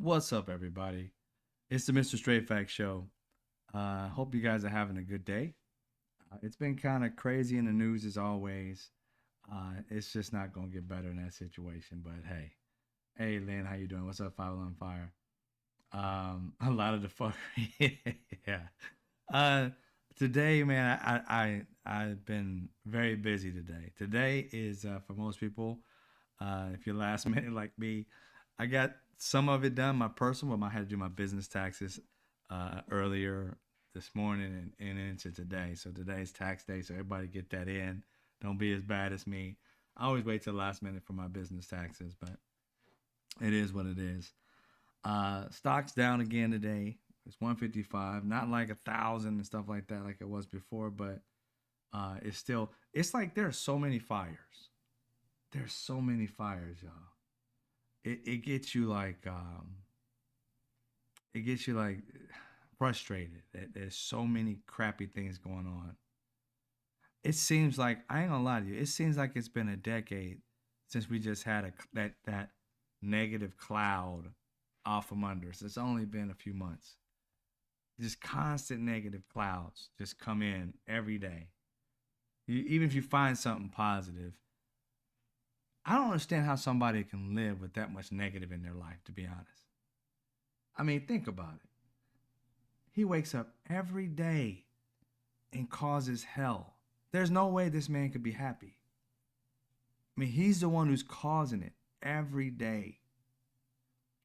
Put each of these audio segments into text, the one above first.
What's up, everybody? It's the Mr. Straight Fact Show. Hope you guys are having a good day. It's been kind of crazy in the news as always. It's just not gonna get better in that situation. But hey, Lynn, how you doing? What's up, Five on Fire? A lot of the fuck, yeah. Uh, Today, man, I've been very busy today. Today is for most people, if you're last minute like me, I got some of it done. My personal, but I had to do my business taxes earlier this morning and into today. So today's tax day, so everybody get that in. Don't be as bad as me. I always wait till the last minute for my business taxes, but it is what it is. Stock's down again today. It's 155, not like 1,000 and stuff like that, like it was before, but it's still. It's like there's so many fires. There's so many fires, y'all. It gets you like it gets you like frustrated. There's so many crappy things going on. It seems like I ain't gonna lie to you. It seems like it's been a decade since we just had that negative cloud off from under us. It's only been a few months. Just constant negative clouds just come in every day. Even if you find something positive, I don't understand how somebody can live with that much negative in their life. To be honest, I mean, think about it. He wakes up every day and causes hell. There's no way this man could be happy. I mean, he's the one who's causing it every day.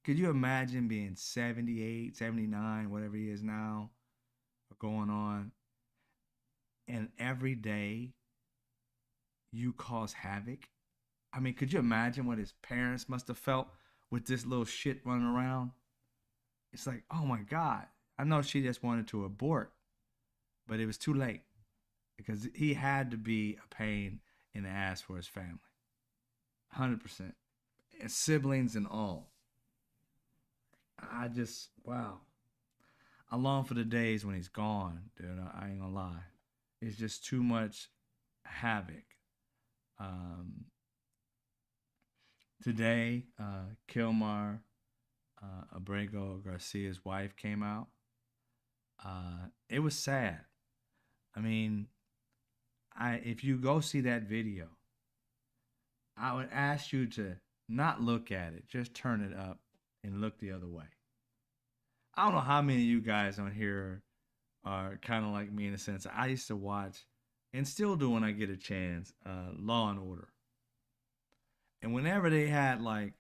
Could you imagine being 78, 79, whatever he is now, going on, and every day you cause havoc? I mean, could you imagine what his parents must have felt with this little shit running around? It's like, oh my God. I know she just wanted to abort, but it was too late because he had to be a pain in the ass for his family. 100%. And siblings and all. Wow. I long for the days when he's gone, dude. I ain't gonna lie. It's just too much havoc. Um, Today, Kilmar Abrego Garcia's wife came out. It was sad. I mean, if you go see that video, I would ask you to not look at it, just turn it up and look the other way. I don't know how many of you guys on here are kind of like me in a sense. I used to watch and still do when I get a chance, Law and Order. And whenever they had like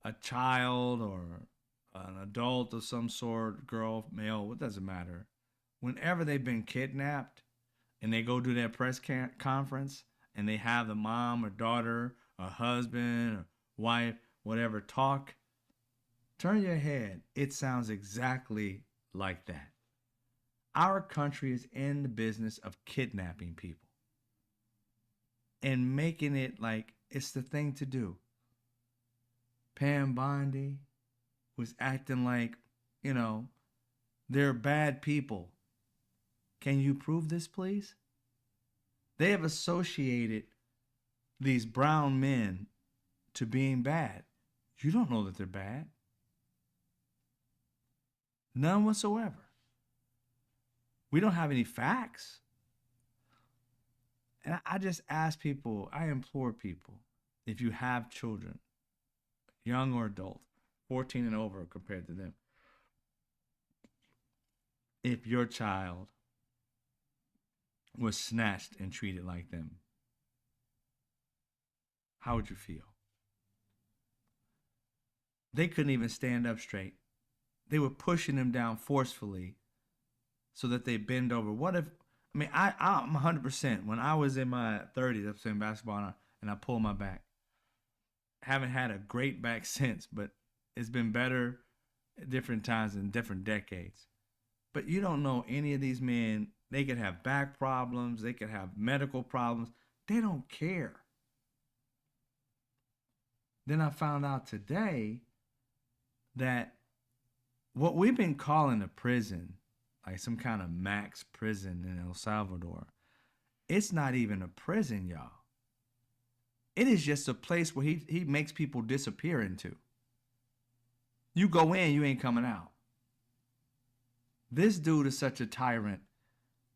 a child or an adult of some sort, girl, male, what does it matter? Whenever they've been kidnapped and they go do their conference and they have the mom or daughter or husband or wife, whatever, talk, turn your head. It sounds exactly like that. Our country is in the business of kidnapping people and making it like it's the thing to do. Pam Bondi was acting like, you know, they're bad people. Can you prove this, please? They have associated these brown men to being bad. You don't know that they're bad. None whatsoever. We don't have any facts. And I just ask people, I implore people, if you have children, young or adult, 14 and over compared to them, if your child was snatched and treated like them, how would you feel? They couldn't even stand up straight. They were pushing them down forcefully so that they bend over. What if, I mean, I'm 100%. When I was in my 30s, I was playing basketball and I pulled my back. Haven't had a great back since, but it's been better at different times in different decades. But you don't know any of these men. They could have back problems. They could have medical problems. They don't care. Then I found out today that what we've been calling a prison, like some kind of max prison in El Salvador, it's not even a prison, y'all. It is just a place where he makes people disappear into. You go in, you ain't coming out. This dude is such a tyrant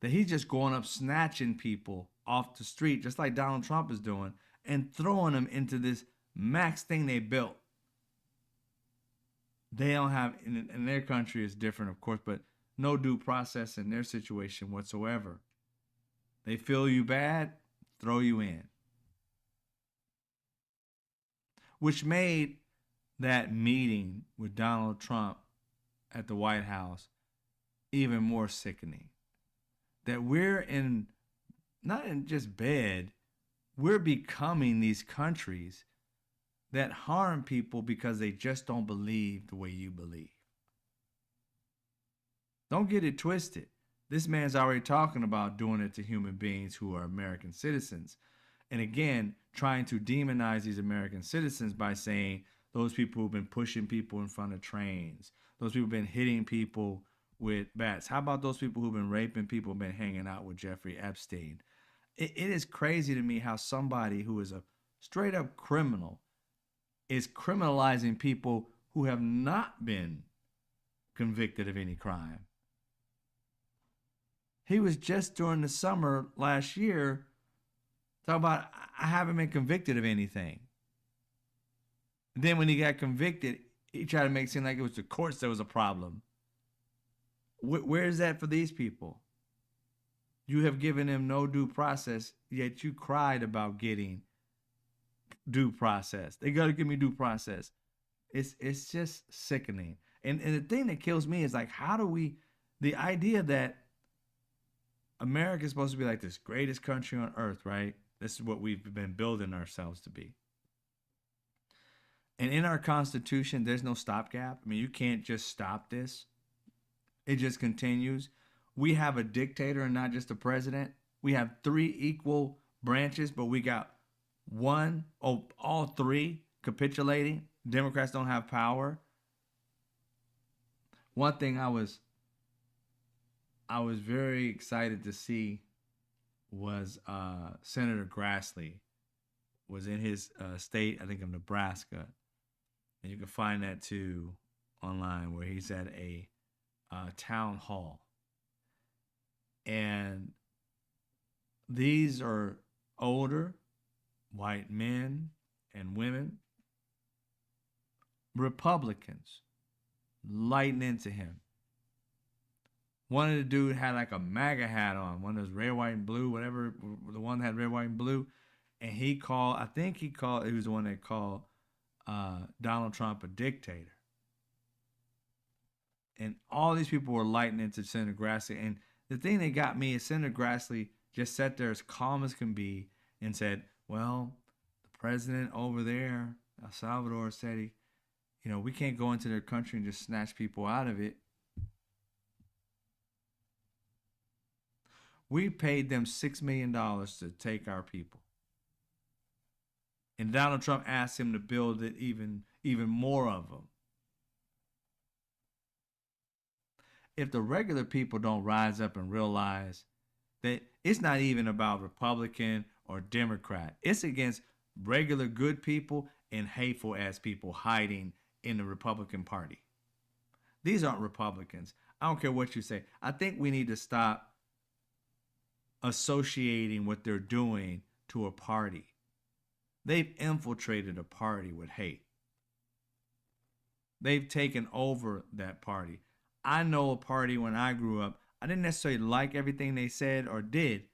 that he's just going up snatching people off the street, just like Donald Trump is doing, and throwing them into this max thing they built. They don't have, in their country is different, of course, but no due process in their situation whatsoever. They feel you bad, throw you in, which made that meeting with Donald Trump at the White House even more sickening. That we're in, not in just bed, we're becoming these countries that harm people because they just don't believe the way you believe. Don't get it twisted. This man's already talking about doing it to human beings who are American citizens. And again, trying to demonize these American citizens by saying those people who've been pushing people in front of trains, those people who've been hitting people with bats. How about those people who've been raping people, been hanging out with Jeffrey Epstein? It is crazy to me how somebody who is a straight up criminal is criminalizing people who have not been convicted of any crime. He was just during the summer last year talking about, I haven't been convicted of anything. And then when he got convicted, he tried to make it seem like it was the courts that was a problem. Where is that for these people? You have given them no due process, yet you cried about getting due process. They got to give me due process. It's just sickening. And the thing that kills me is like, how do we, the idea that America is supposed to be like this greatest country on earth, right? This is what we've been building ourselves to be. And in our Constitution, there's no stopgap. I mean, you can't just stop this. It just continues. We have a dictator and not just a president. We have three equal branches, but we got one, oh, all three capitulating. Democrats don't have power. One thing I was very excited to see was Senator Grassley was in his state, I think of Nebraska, and you can find that too online, where he's at a town hall, and these are older white men and women, Republicans, lighting into him. One of the dude had like a MAGA hat on, one of those red, white, and blue, whatever, the one that had red, white, and blue. And he called, I think he was the one that called Donald Trump a dictator. And all these people were lighting into Senator Grassley. And the thing that got me is Senator Grassley just sat there as calm as can be and said, well, the president over there, El Salvador, said we can't go into their country and just snatch people out of it. We paid them $6 million to take our people. And Donald Trump asked him to build it even more of them. If the regular people don't rise up and realize that it's not even about Republican or Democrat, it's against regular good people and hateful ass people hiding in the Republican Party. These aren't Republicans. I don't care what you say. I think we need to stop associating what they're doing to a party. They've infiltrated a party with hate. They've taken over that party. I know a party when I grew up. I didn't necessarily like everything they said or did,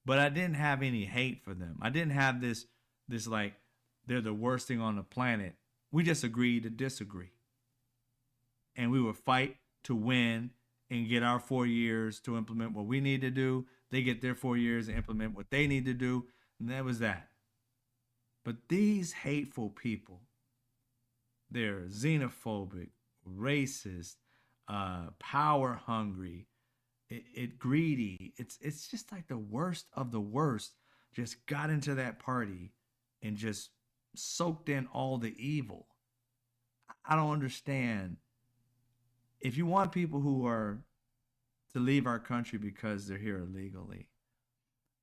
but I didn't have any hate for them. I didn't have this like they're the worst thing on the planet. We just agreed to disagree. And we would fight to win and get our 4 years to implement what we need to do. They get their 4 years to implement what they need to do. And that was that. But these hateful people, they're xenophobic, racist, power hungry, greedy. It's just like the worst of the worst just got into that party and just soaked in all the evil. I don't understand. If you want people who are to leave our country because they're here illegally,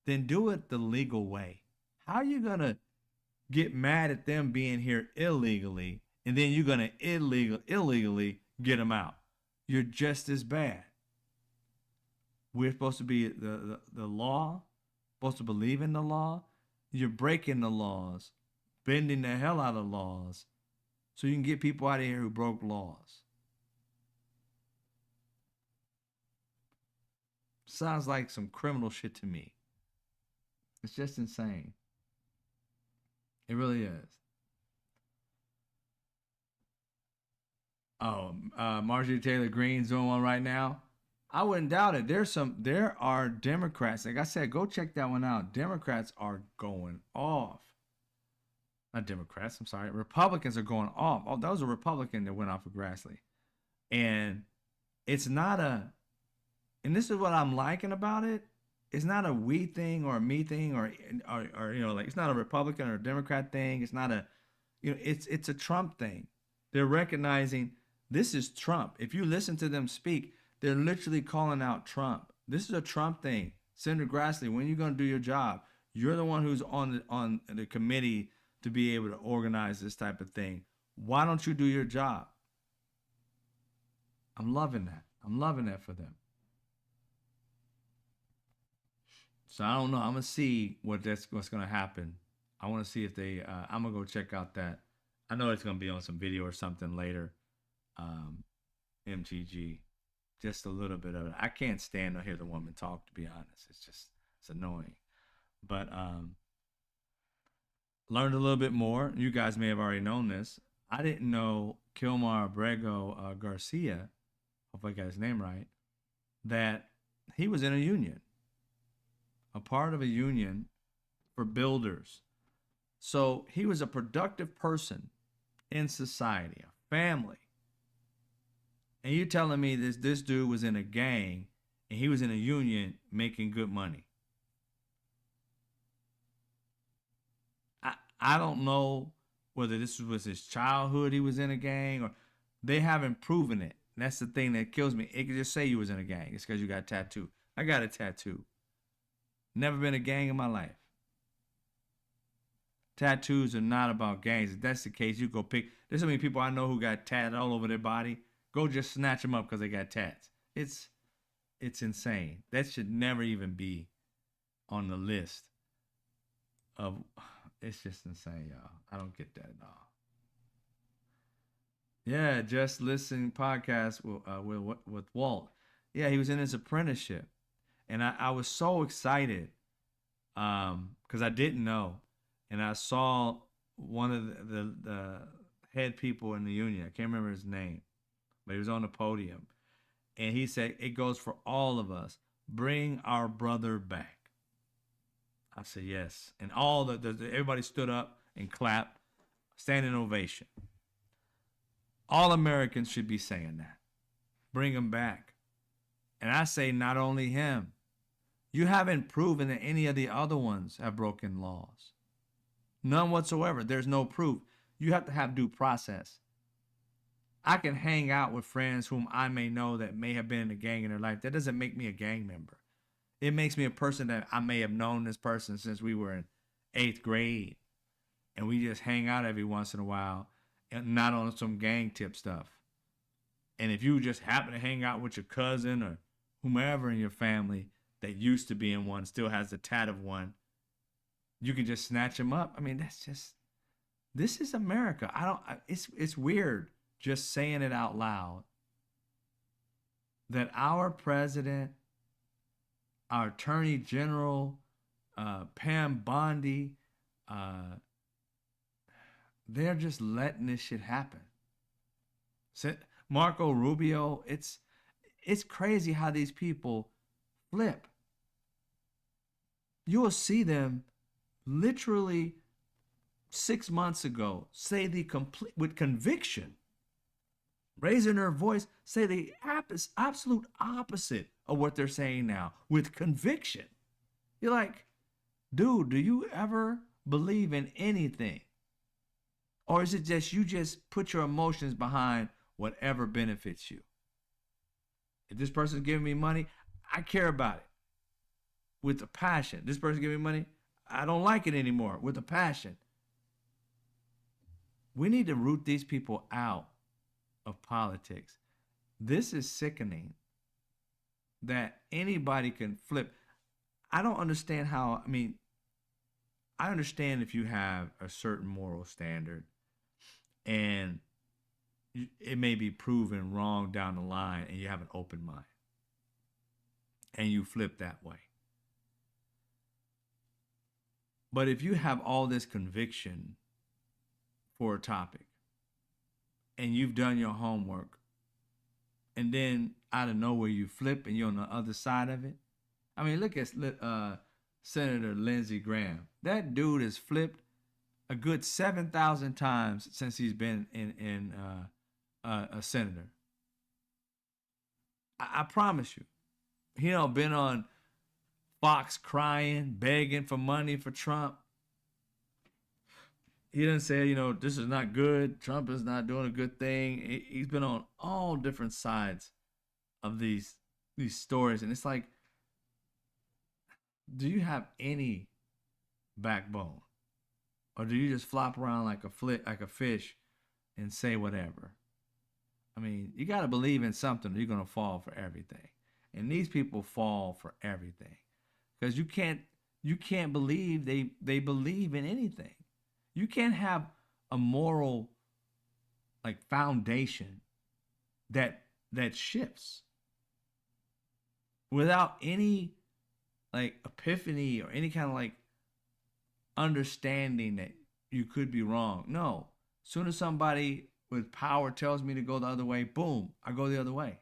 then do it the legal way. How are you going to get mad at them being here illegally and then you're gonna illegally get them out. You're just as bad. We're supposed to be the law, supposed to believe in the law. You're breaking the laws, bending the hell out of laws, so you can get people out of here who broke laws. Sounds like some criminal shit to me. It's just insane. It really is. Oh, Marjorie Taylor Greene's doing one right now. I wouldn't doubt it. There are Democrats. Like I said, go check that one out. Democrats are going off. Not Democrats, I'm sorry. Republicans are going off. Oh, that was a Republican that went off of Grassley. And it's not a, and this is what I'm liking about it. It's not a we thing or a me thing or like it's not a Republican or a Democrat thing. It's not a, it's a Trump thing. They're recognizing this is Trump. If you listen to them speak, they're literally calling out Trump. This is a Trump thing. Senator Grassley, when are you going to do your job? You're the one who's on the committee to be able to organize this type of thing. Why don't you do your job? I'm loving that. I'm loving that for them. So I don't know. I'm gonna see what's gonna happen. I want to see if they. I'm gonna go check out that. I know it's gonna be on some video or something later. MTG, just a little bit of it. I can't stand to hear the woman talk. To be honest, it's annoying. But learned a little bit more. You guys may have already known this. I didn't know Kilmar Abrego Garcia. Hope I got his name right. That he was in a union, a part of a union for builders. So he was a productive person in society, a family. And you're telling me this dude was in a gang and he was in a union making good money. I don't know whether this was his childhood he was in a gang or they haven't proven it. And that's the thing that kills me. It could just say you was in a gang. It's because you got a tattoo. I got a tattoo. Never been a gang in my life. Tattoos are not about gangs. If that's the case, you go pick. There's so many people I know who got tats all over their body. Go just snatch them up because they got tats. It's insane. That should never even be on the list of. It's just insane, y'all. I don't get that at all. Yeah, just listening podcast with Walt. Yeah, he was in his apprenticeship, and I was so excited because I didn't know, and I saw one of the head people in the union. I can't remember his name, but he was on the podium, and he said it goes for all of us. Bring our brother back. I said yes, and all everybody stood up and clapped, standing ovation. All Americans should be saying that. Bring him back. And I say not only him. You haven't proven that any of the other ones have broken laws. None whatsoever. There's no proof. You have to have due process. I can hang out with friends whom I may know that may have been in a gang in their life. That doesn't make me a gang member. It makes me a person that I may have known this person since we were in 8th grade. And we just hang out every once in a while and not on some gang tip stuff. And if you just happen to hang out with your cousin or whomever in your family that used to be in one, still has the tat of one, you can just snatch them up. I mean, this is America. It's weird just saying it out loud that our president, our attorney general, Pam Bondi, they're just letting this shit happen. Marco Rubio, it's crazy how these people flip. You will see them literally 6 months ago say the complete with conviction, raising their voice, say the absolute opposite of what they're saying now with conviction. You're like, dude, do you ever believe in anything? Or is it just you just put your emotions behind whatever benefits you? If this person's giving me money, I care about it with a passion. This person giving me money, I don't like it anymore with a passion. We need to root these people out of politics. This is sickening that anybody can flip. I don't understand how, I mean, I understand if you have a certain moral standard and it may be proven wrong down the line and you have an open mind and you flip that way. But if you have all this conviction for a topic and you've done your homework and then out of nowhere you flip and you're on the other side of it. I mean, look at Senator Lindsey Graham. That dude has flipped a good 7,000 times since he's been in a senator. I promise you, he done been on Fox crying, begging for money for Trump. He didn't say, you know, this is not good. Trump is not doing a good thing. He's been on all different sides of these stories, and it's like, do you have any backbone, or do you just flop around like a fish, and say whatever? I mean, you got to believe in something, or you're gonna fall for everything. And these people fall for everything because you can't believe they believe in anything. You can't have a moral like foundation that shifts without any like epiphany or any kind of like understanding that you could be wrong. No. Soon as somebody with power tells me to go the other way, boom, I go the other way.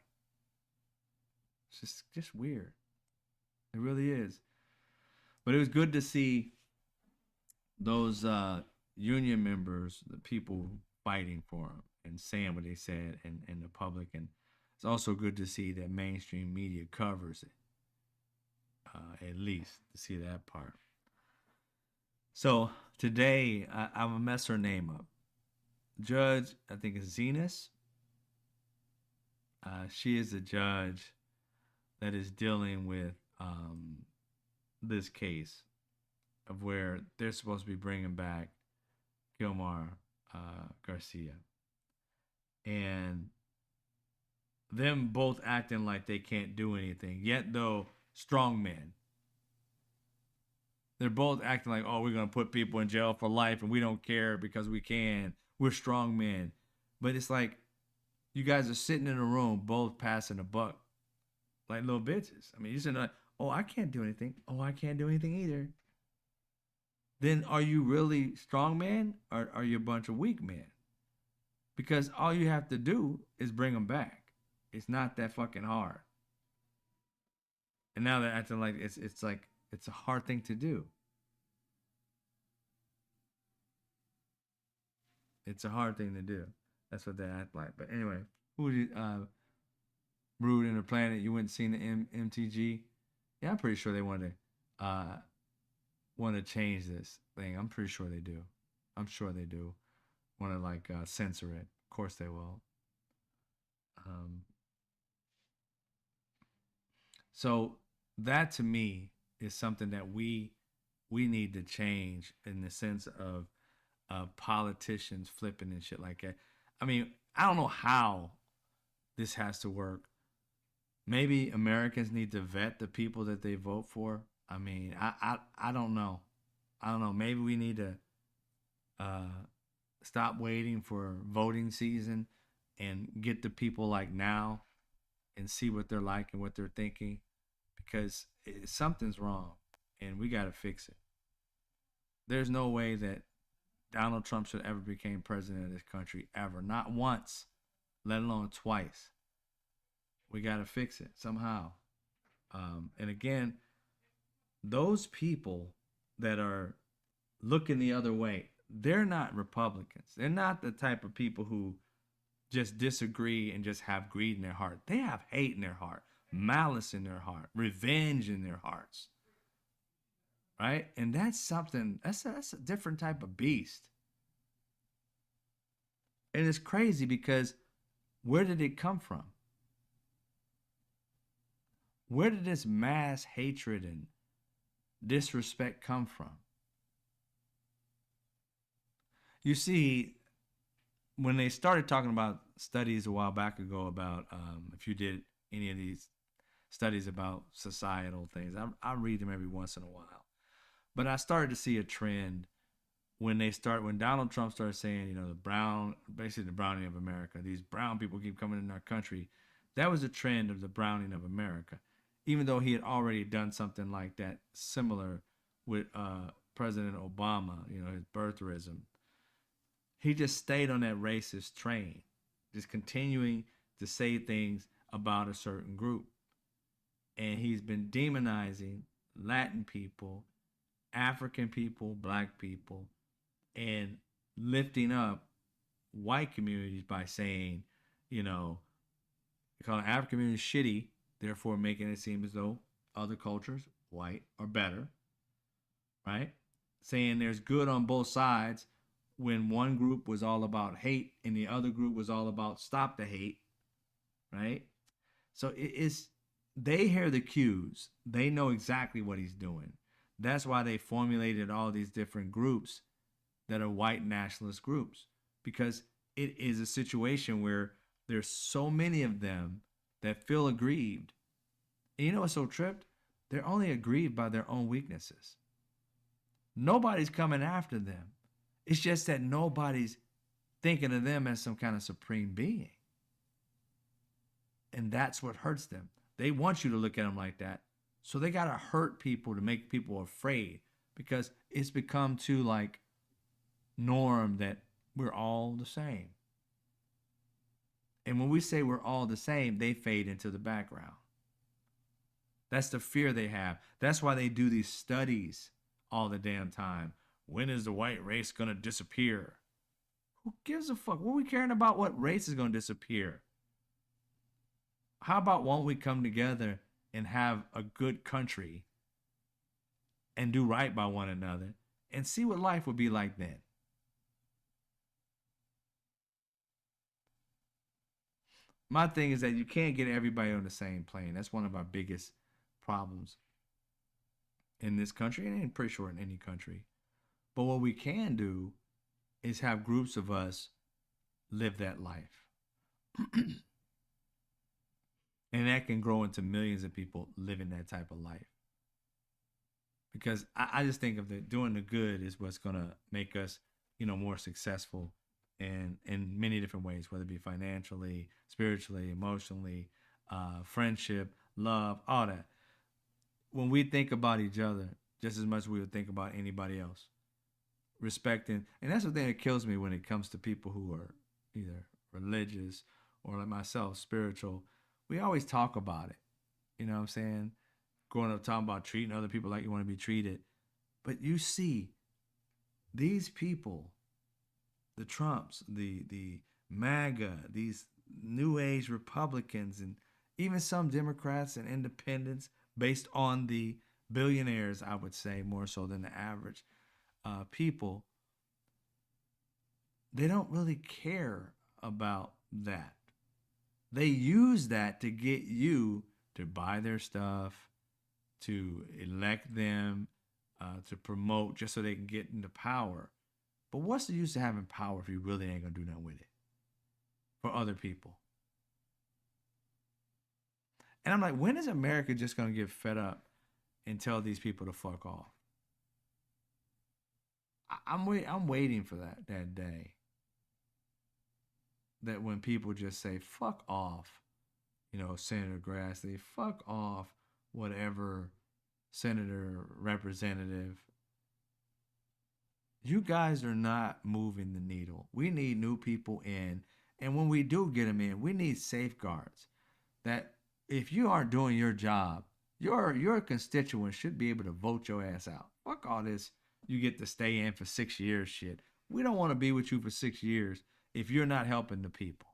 It's just weird. It really is. But it was good to see those union members, the people fighting for them and saying what they said in the public. And it's also good to see that mainstream media covers it, at least to see that part. So today, I'm going to mess her name up. Judge, I think it's Zenas. She is a judge that is dealing with this case of where they're supposed to be bringing back Kilmar Garcia. And them both acting like they can't do anything, yet though strong men. They're both acting like, oh, we're going to put people in jail for life and we don't care because we can. We're strong men. But it's like you guys are sitting in a room both passing a buck like little bitches. I mean, you're sitting like, oh, I can't do anything. Oh, I can't do anything either. Then are you really strong men or are you a bunch of weak men? Because all you have to do is bring them back. It's not that fucking hard. And now they're acting like it's like it's a hard thing to do. It's a hard thing to do. That's what they act like. But anyway, who did Rude in the Planet? You went and seen the MTG? Yeah, I'm pretty sure they want to change this thing. I'm pretty sure they do. I'm sure they do. Want to like censor it. Of course they will. So that to me is something that we need to change in the sense of politicians flipping and shit like that. I mean, I don't know how this has to work. Maybe Americans need to vet the people that they vote for. I mean, I don't know. I don't know. Maybe we need to stop waiting for voting season and get the people like now and see what they're like and what they're thinking, because something's wrong and we got to fix it. There's no way that Donald Trump should ever become president of this country ever. Not once, let alone twice. We got to fix it somehow. And again, those people that are looking the other way, they're not Republicans. They're not the type of people who just disagree and just have greed in their heart. They have hate in their heart, malice in their heart, revenge in their hearts. Right? And that's something, that's a different type of beast. And it's crazy because where did it come from? Where did this mass hatred and disrespect come from? You see, when they started talking about studies a while back ago about if you did any of these studies about societal things, I read them every once in a while. But I started to see a trend when Donald Trump started saying, the brown, basically the browning of America, these brown people keep coming in our country. That was a trend of the browning of America, even though he had already done something like that similar with President Obama, his birtherism. He just stayed on that racist train, just continuing to say things about a certain group. And he's been demonizing Latin people, African people, black people, and lifting up white communities by saying, calling African communities shitty, therefore making it seem as though other cultures, white, are better, right? Saying there's good on both sides when one group was all about hate and the other group was all about stop the hate, right? So it's they hear the cues. They know exactly what he's doing. That's why they formulated all these different groups that are white nationalist groups, because it is a situation where there's so many of them that feel aggrieved. And you know what's so tripped? They're only aggrieved by their own weaknesses. Nobody's coming after them. It's just that nobody's thinking of them as some kind of supreme being. And that's what hurts them. They want you to look at them like that. So they got to hurt people to make people afraid, because it's become too like norm that we're all the same. And when we say we're all the same, they fade into the background. That's the fear they have. That's why they do these studies all the damn time. When is the white race going to disappear? Who gives a fuck? What are we caring about what race is going to disappear? How about won't we come together and have a good country and do right by one another and see what life would be like then? My thing is that you can't get everybody on the same plane. That's one of our biggest problems in this country, and I'm pretty sure in any country. But what we can do is have groups of us live that life. And that can grow into millions of people living that type of life. Because I just think of doing the good is what's gonna make us, more successful in many different ways, whether it be financially, spiritually, emotionally, friendship, love, all that. When we think about each other, just as much as we would think about anybody else, respecting, and that's the thing that kills me when it comes to people who are either religious or like myself, spiritual. We always talk about it. You know what I'm saying? Growing up talking about treating other people like you want to be treated. But you see, these people, the Trumps, the MAGA, these New Age Republicans, and even some Democrats and independents, based on the billionaires, I would say, more so than the average people, they don't really care about that. They use that to get you to buy their stuff, to elect them, to promote, just so they can get into power. But what's the use of having power if you really ain't gonna do nothing with it for other people? And I'm like, when is America just gonna get fed up and tell these people to fuck off? I'm waiting for that day. That when people just say fuck off, Senator Grassley, fuck off, whatever senator, representative. You guys are not moving the needle. We need new people in. And when we do get them in, we need safeguards that if you aren't doing your job, your constituents should be able to vote your ass out. Fuck all this. You get to stay in for 6 years shit. We don't want to be with you for 6 years if you're not helping the people.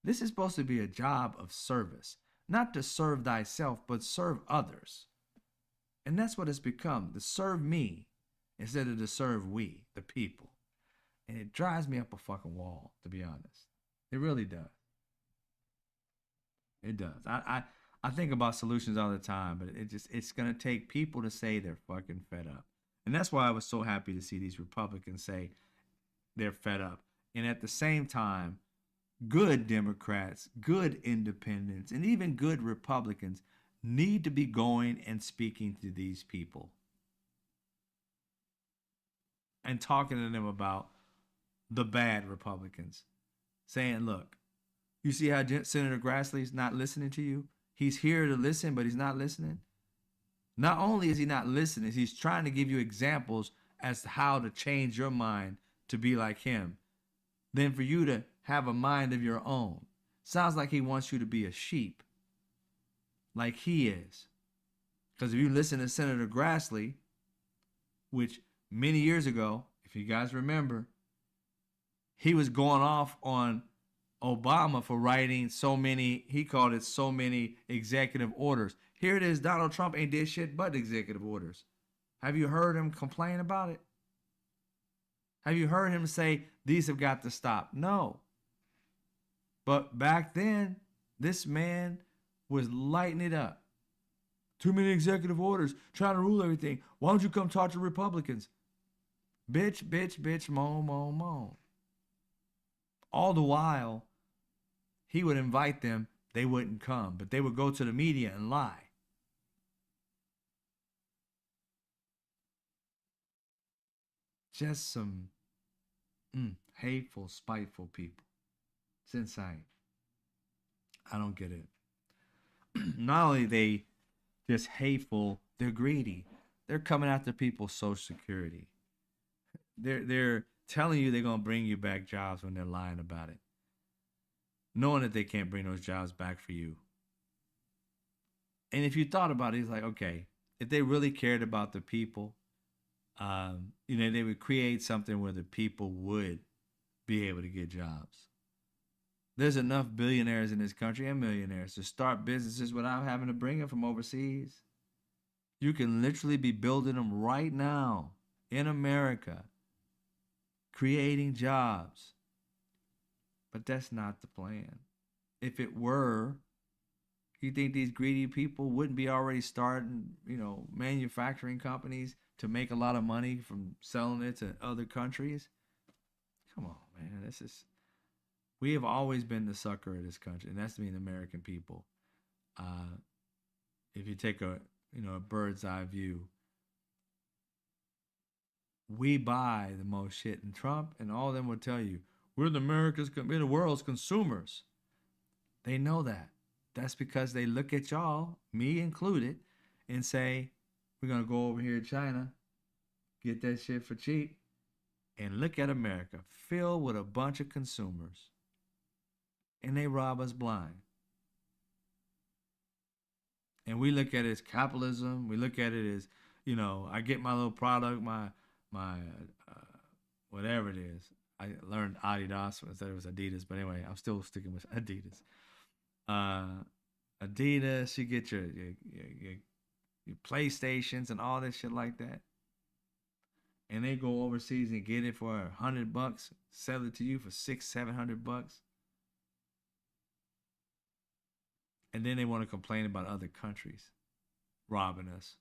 This is supposed to be a job of service, not to serve thyself, but serve others. And that's what it's become, to serve me instead of to serve we, the people. And it drives me up a fucking wall, to be honest. It really does. It does. I think about solutions all the time, but it's gonna take people to say they're fucking fed up. And that's why I was so happy to see these Republicans say they're fed up. And at the same time, good Democrats, good independents, and even good Republicans need to be going and speaking to these people and talking to them about the bad Republicans, saying, look, you see how Senator Grassley's not listening to you? He's here to listen, but he's not listening. Not only is he not listening, he's trying to give you examples as to how to change your mind to be like him, then for you to have a mind of your own. Sounds like he wants you to be a sheep, like he is. Because if you listen to Senator Grassley, which many years ago, if you guys remember, he was going off on Obama for writing so many, he called it so many executive orders. Here it is, Donald Trump ain't did shit but executive orders. Have you heard him complain about it? Have you heard him say these have got to stop? No. But back then, this man was lighting it up. Too many executive orders, trying to rule everything. Why don't you come talk to Republicans? Bitch, bitch, bitch, moan, moan, moan. All the while, he would invite them, they wouldn't come, but they would go to the media and lie. Just some hateful, spiteful people. It's insane. I don't get it. Not only they just hateful, they're greedy. They're coming after people's social security. They're telling you they're gonna bring you back jobs when they're lying about it, knowing that they can't bring those jobs back for you. And if you thought about it, it's like, okay, if they really cared about the people, they would create something where the people would be able to get jobs. There's enough billionaires in this country and millionaires to start businesses without having to bring them from overseas. You can literally be building them right now in America, creating jobs. But that's not the plan. If it were, you think these greedy people wouldn't be already starting, manufacturing companies to make a lot of money from selling it to other countries? Come on, man. We have always been the sucker of this country, and that's the American people. Uh, if you take a bird's eye view, we buy the most shit. And Trump and all of them will tell you, we're the world's consumers. They know that. That's because they look at y'all, me included, and say, we're going to go over here to China, get that shit for cheap, and look at America, filled with a bunch of consumers. And they rob us blind. And we look at it as capitalism. We look at it as, I get my little product, my whatever it is. I learned Adidas instead it was Adidas, but anyway, I'm still sticking with Adidas. Uh, Adidas, you get your PlayStations and all this shit like that, and they go overseas and get it for $100, sell it to you for $600-700, and then they want to complain about other countries robbing us.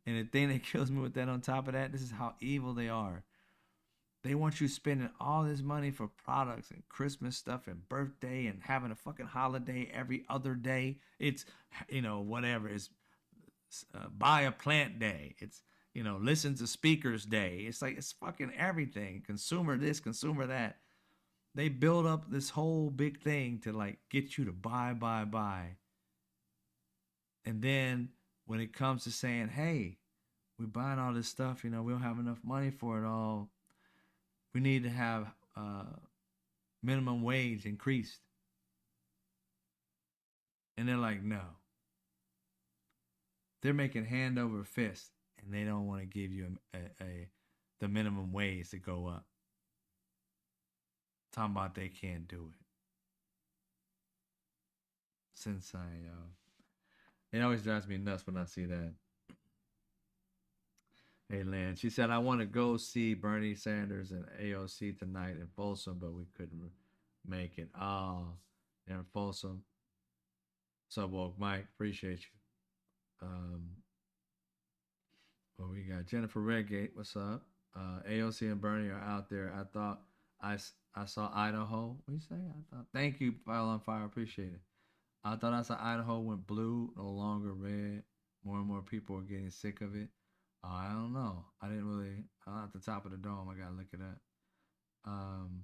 And the thing that kills me with that, on top of that, this is how evil they are. They want you spending all this money for products and Christmas stuff and birthday and having a fucking holiday every other day. It's, whatever. It's buy a plant day. It's, listen to speakers day. It's like, it's fucking everything. Consumer this, consumer that. They build up this whole big thing to like get you to buy, buy, buy. And then when it comes to saying, hey, we're buying all this stuff, we don't have enough money for it all. We need to have minimum wage increased. And they're like, no. They're making hand over fist, and they don't want to give you the minimum wage to go up. Talking about they can't do it. Since it always drives me nuts when I see that. Hey, Lynn, she said, I want to go see Bernie Sanders and AOC tonight in Folsom, but we couldn't make it. Oh, they're in Folsom. What's up, Woke Mike? Appreciate you. Um, Well, we got Jennifer Redgate. What's up? AOC and Bernie are out there. I thought I saw Idaho. What do you say? I thought. Thank you, File on Fire. Appreciate it. I thought I saw Idaho went blue, no longer red. More and more people are getting sick of it. I don't know. I didn't really. I'm at the top of the dome. I gotta look it up. Um,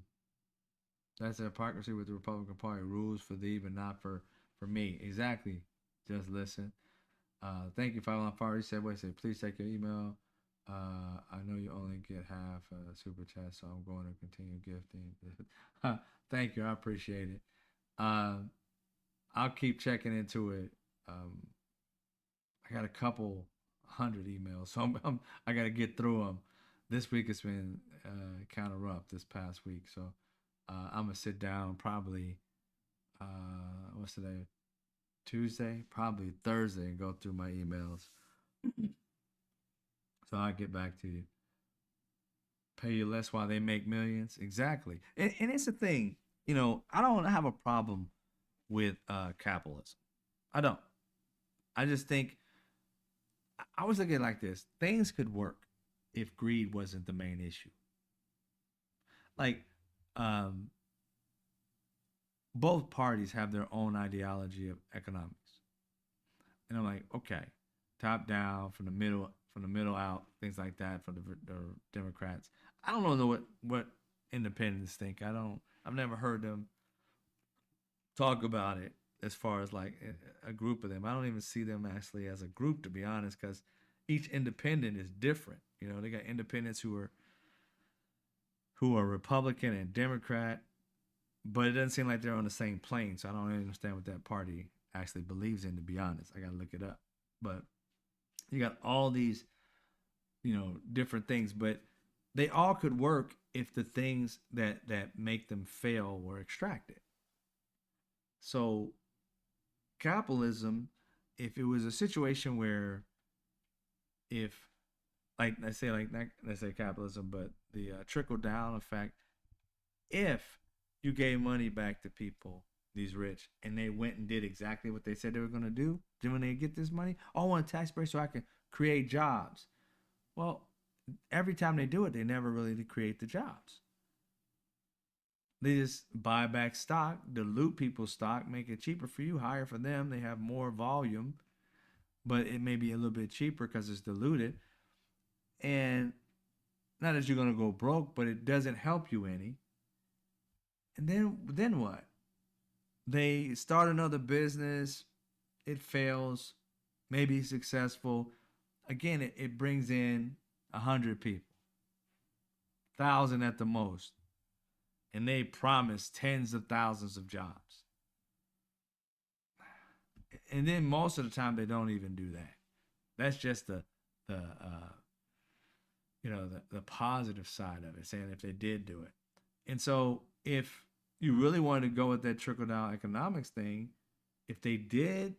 that's the hypocrisy with the Republican Party. Rules for thee, but not for me. Exactly. Just listen. Thank you, Five on Fire. He said, wait, say, please check your email. I know you only get half a super chat, so I'm going to continue gifting. Thank you. I appreciate it. Uh, I'll keep checking into it. Um, I got a couple hundred emails, so I got to get through them. This week it's been kind of rough this past week, so I'm gonna sit down probably. What's today? Tuesday, probably Thursday, and go through my emails. So I'll get back to you. Pay you less while they make millions. Exactly. And it's a thing, I don't have a problem with capitalism. I don't. I just think I was looking at it like this. Things could work if greed wasn't the main issue. Like, um, both parties have their own ideology of economics. And I'm like, okay, top down, from the middle out, things like that, from the Democrats. I don't know what independents think. I've never heard them talk about it as far as like a group of them. I don't even see them actually as a group, to be honest, because each independent is different. They got independents who are Republican and Democrat, but it doesn't seem like they're on the same plane. So I don't really understand what that party actually believes in, to be honest. I gotta look it up. But you got all these, different things, but they all could work if the things that make them fail were extracted. So capitalism, if it was a situation where, if like let's say capitalism, but the trickle down effect, if you gave money back to people, these rich, and they went and did exactly what they said they were going to do, then when they get this money, oh, I want a tax break so I can create jobs. Well, every time they do it, they never really create the jobs. They just buy back stock, dilute people's stock, make it cheaper for you, higher for them. They have more volume, but it may be a little bit cheaper because it's diluted. And not that you're going to go broke, but it doesn't help you any. And then what? They start another business, it fails, maybe successful. Again, it brings in 100 people, 1,000 at the most, and they promise tens of thousands of jobs. And then most of the time they don't even do that. That's just the positive side of it, saying if they did do it. And so if you really wanted to go with that trickle down economics thing, if they did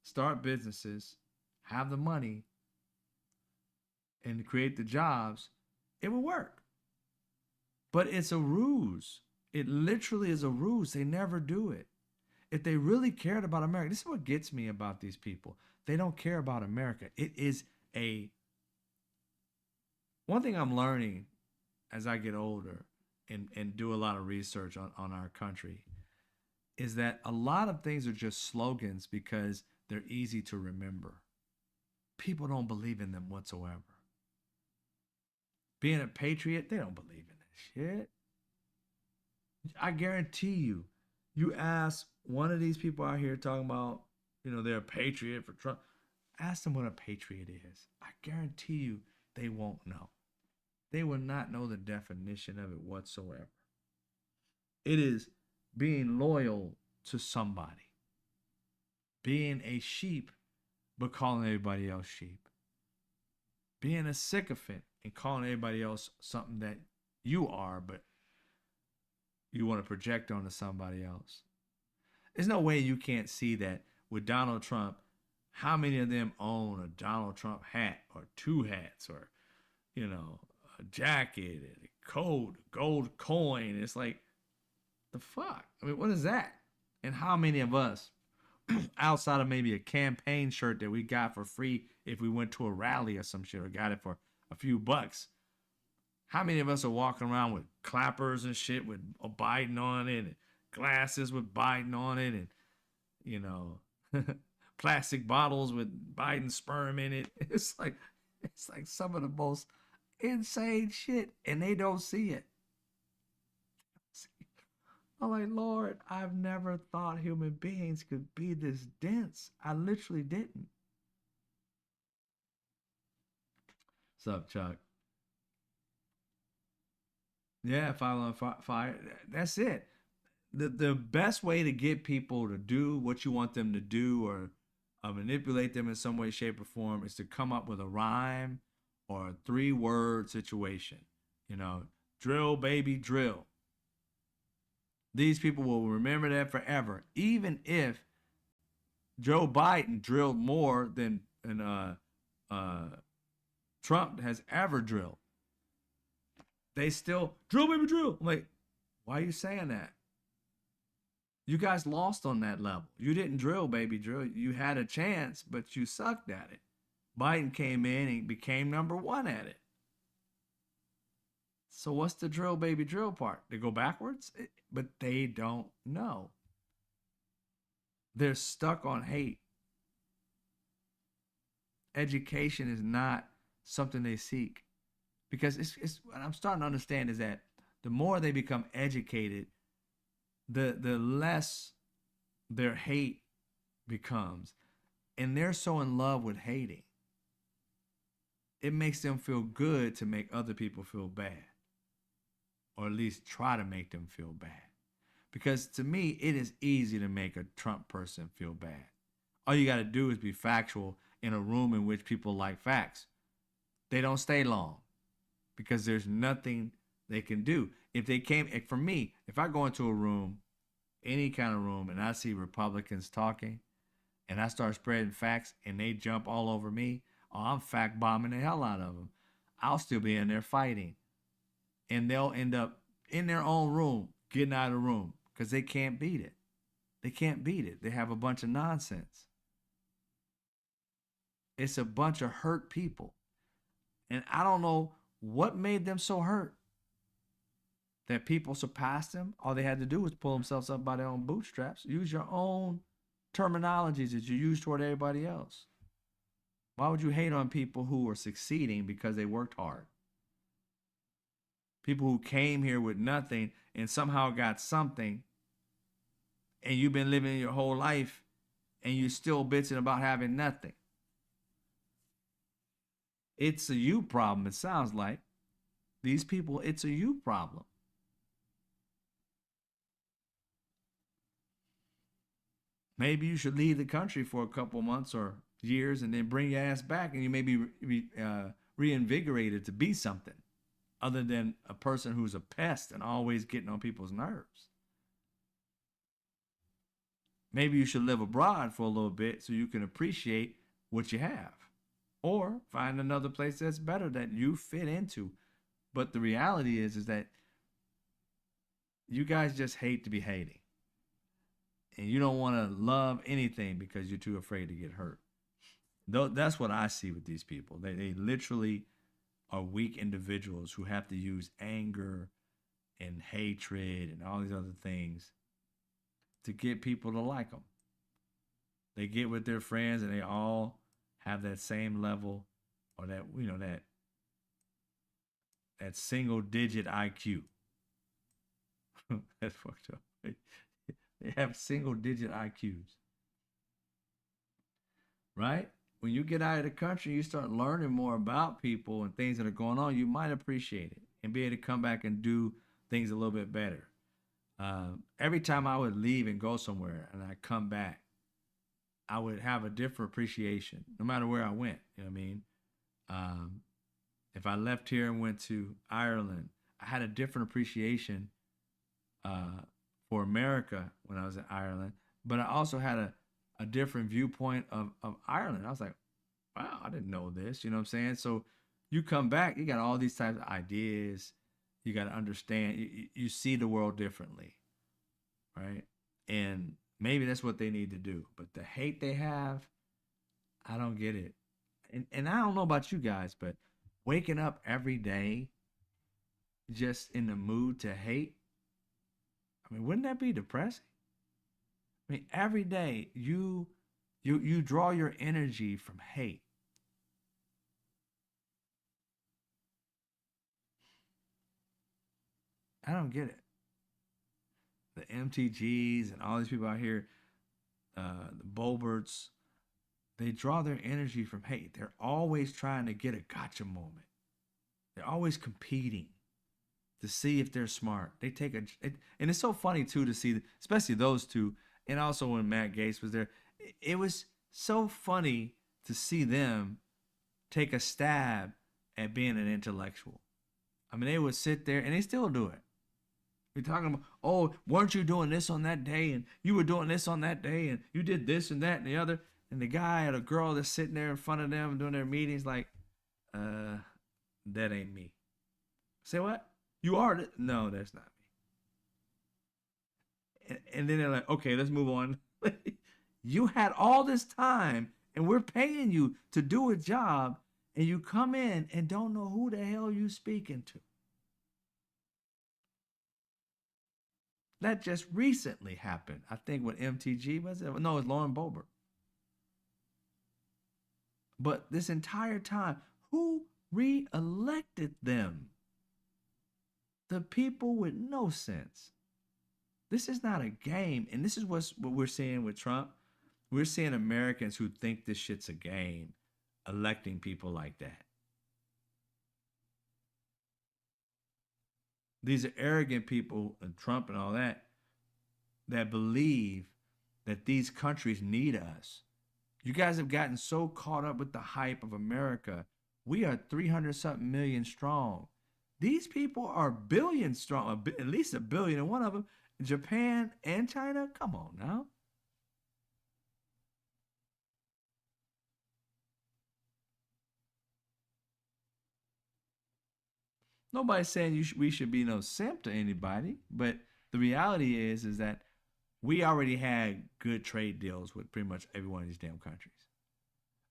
start businesses, have the money, and create the jobs, it would work. But it's a ruse. It literally is a ruse. They never do it. If they really cared about America, this is what gets me about these people. They don't care about America. It is one thing I'm learning as I get older and do a lot of research on our country is that a lot of things are just slogans because they're easy to remember. People don't believe in them whatsoever. Being a patriot, they don't believe in that shit. I guarantee you, you ask one of these people out here talking about, they're a patriot for Trump. Ask them what a patriot is. I guarantee you they won't know. They will not know the definition of it whatsoever. It is being loyal to somebody, being a sheep, but calling everybody else sheep, being a sycophant and calling everybody else something that you are, but you want to project onto somebody else. There's no way you can't see that with Donald Trump. How many of them own a Donald Trump hat or two hats or, a jacket and a coat, gold coin? It's like, the fuck? I mean, what is that? And how many of us outside of maybe a campaign shirt that we got for free if we went to a rally or some shit or got it for a few bucks. How many of us are walking around with clappers and shit with a Biden on it, and glasses with Biden on it, and you know, plastic bottles with Biden sperm in it? It's like some of the most insane shit, and they don't see it. I'm like, Lord, I've never thought human beings could be this dense. I literally didn't. What's up, Chuck? Yeah, fire. That's it. The best way to get people to do what you want them to do, or manipulate them in some way, shape, or form, is to come up with a rhyme or a 3-word situation. You know, drill, baby, drill. These people will remember that forever, even if Joe Biden drilled more than uh, Trump has ever drilled. They still drill, baby, drill. I'm like, why are you saying that? You guys lost on that level. You didn't drill, baby, drill. You had a chance, but you sucked at it. Biden came in and became #1 at it. So what's the drill, baby, drill part? They go backwards, but they don't know. They're stuck on hate. Education is not something they seek, because it's what I'm starting to understand is that the more they become educated, the less their hate becomes, and they're so in love with hating, it makes them feel good to make other people feel bad, or at least try to make them feel bad. Because to me, it is easy to make a Trump person feel bad. All you got to do is be factual in a room in which people like facts. They don't stay long because there's nothing they can do. If they came, for me, if I go into a room, any kind of room, and I see Republicans talking, and I start spreading facts and they jump all over me, oh, I'm fact bombing the hell out of them. I'll still be in there fighting. And they'll end up in their own room, getting out of the room, because they can't beat it. They can't beat it. They have a bunch of nonsense. It's a bunch of hurt people. And I don't know what made them so hurt that people surpassed them. All they had to do was pull themselves up by their own bootstraps. Use your own terminologies that you use toward everybody else. Why would you hate on people who are succeeding because they worked hard? People who came here with nothing and somehow got something, and you've been living your whole life and you're still bitching about having nothing. It's a you problem, it sounds like. These people, it's a you problem. Maybe you should leave the country for a couple months or years and then bring your ass back, and you may be reinvigorated to be something other than a person who's a pest and always getting on people's nerves. Maybe you should live abroad for a little bit so you can appreciate what you have, or find another place that's better that you fit into. But the reality is that you guys just hate to be hating, and you don't want to love anything because you're too afraid to get hurt. That's what I see with these people. They literally are weak individuals who have to use anger and hatred and all these other things to get people to like them. They get with their friends and they all have that same level, or that, that single digit IQ. That's fucked up. They have single digit IQs, right? When you get out of the country, you start learning more about people and things that are going on. You might appreciate it and be able to come back and do things a little bit better. Every time I would leave and go somewhere and I come back, I would have a different appreciation no matter where I went. You know what I mean? Um, if I left here and went to Ireland, I had a different appreciation uh, for America when I was in Ireland, but I also had a different viewpoint of Ireland. I was like, wow, I didn't know this. You know what I'm saying? So you come back, you got all these types of ideas. You got to understand, you see the world differently, right? And Maybe that's what they need to do. But the hate they have, I don't get it. And I don't know about you guys, but waking up every day just in the mood to hate, I mean, wouldn't that be depressing? I mean, every day you draw your energy from hate. I don't get it. The MTGs and all these people out here, the Boberts, they draw their energy from hate. They're always trying to get a gotcha moment. They're always competing to see if they're smart. They take and it's so funny too to see, especially those two, and also when Matt Gates was there, it was so funny to see them take a stab at being an intellectual. I mean, they would sit there and they still do it. You're talking about, oh, weren't you doing this on that day, and you were doing this on that day, and you did this and that and the other, and the guy or the girl that's sitting there in front of them doing their meetings, like, uh, that ain't me. Say what? You are? No, that's not me. And then they're like, okay, let's move on. You had all this time, and we're paying you to do a job, and you come in and don't know who the hell you speaking to. That just recently happened. I think with MTG was it? No, it's Lauren Boebert. But this entire time, who re-elected them? The people with no sense. This is not a game, and this is what we're seeing with Trump. We're seeing Americans who think this shit's a game electing people like that. These are arrogant people, and Trump and all that, that believe that these countries need us. You guys have gotten so caught up with the hype of America. We are 300 something million strong. These people are billions strong, at least a billion, and one of them, Japan and China. Come on now. Nobody's saying we should be no simp to anybody, but the reality is that we already had good trade deals with pretty much every one of these damn countries.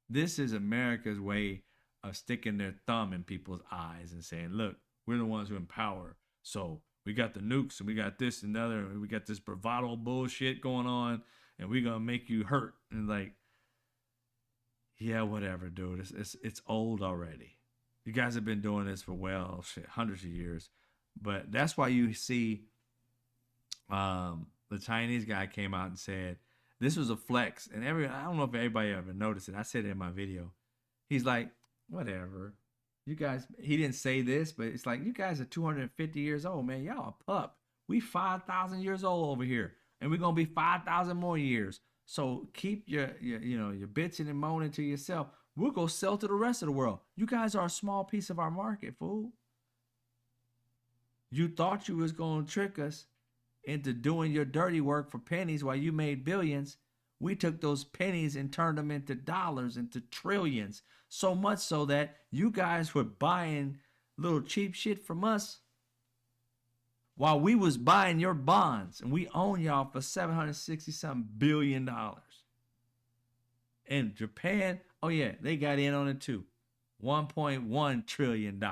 This is America's way of sticking their thumb in people's eyes and saying, look, we're the ones who in power. So we got the nukes and we got this and the other, and we got this bravado bullshit going on, and we're gonna make you hurt. And like, yeah, whatever, dude. It's old already. You guys have been doing this for well, shit, hundreds of years. But that's why you see the Chinese guy came out and said this was a flex, and I don't know if everybody ever noticed it. I said it in my video. He's like, whatever. You guys, he didn't say this, but it's like you guys are 250 years old, man. Y'all a pup. We 5,000 years old over here, and we're gonna be 5,000 more years. So keep your bitching and moaning to yourself. We'll go sell to the rest of the world. You guys are a small piece of our market, fool. You thought you was gonna trick us into doing your dirty work for pennies while you made billions. We took those pennies and turned them into dollars, into trillions. So much so that you guys were buying little cheap shit from us while we was buying your bonds, and we own y'all for 760 something billion dollars. And Japan, oh yeah, they got in on it too. $1.1 trillion.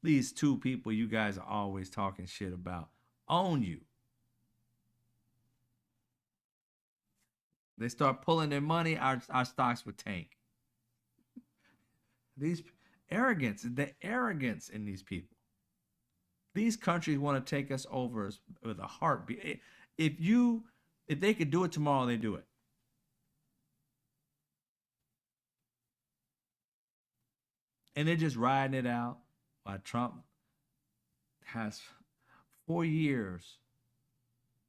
These two people you guys are always talking shit about own you. They start pulling their money, our stocks would tank. These arrogance, the arrogance in these people. These countries want to take us over with a heartbeat. If they could do it tomorrow, they do it. And they're just riding it out while Trump has 4 years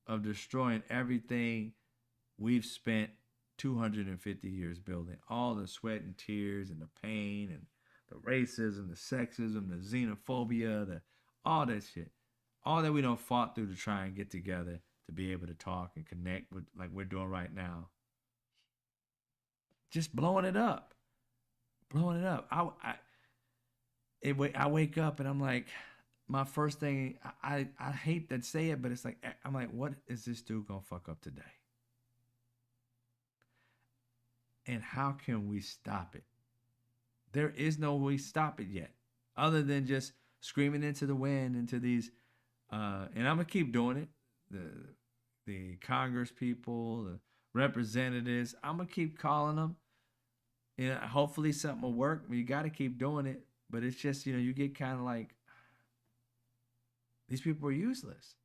of destroying everything we've spent 250 years building. All the sweat and tears and the pain and the racism, the sexism, the xenophobia, all that shit. All that we don't fought through to try and get together to be able to talk and connect with like we're doing right now. Just blowing it up. Blowing it up. I wake up and I'm like, my first thing, I hate to say it, but it's like I'm like, what is this dude gonna fuck up today? And how can we stop it? There is no way to stop it yet, other than just screaming into the wind, into these. And I'm gonna keep doing it. The Congress people, the representatives, I'm gonna keep calling them. And hopefully something will work. You got to keep doing it, but it's just you get kind of like these people are useless.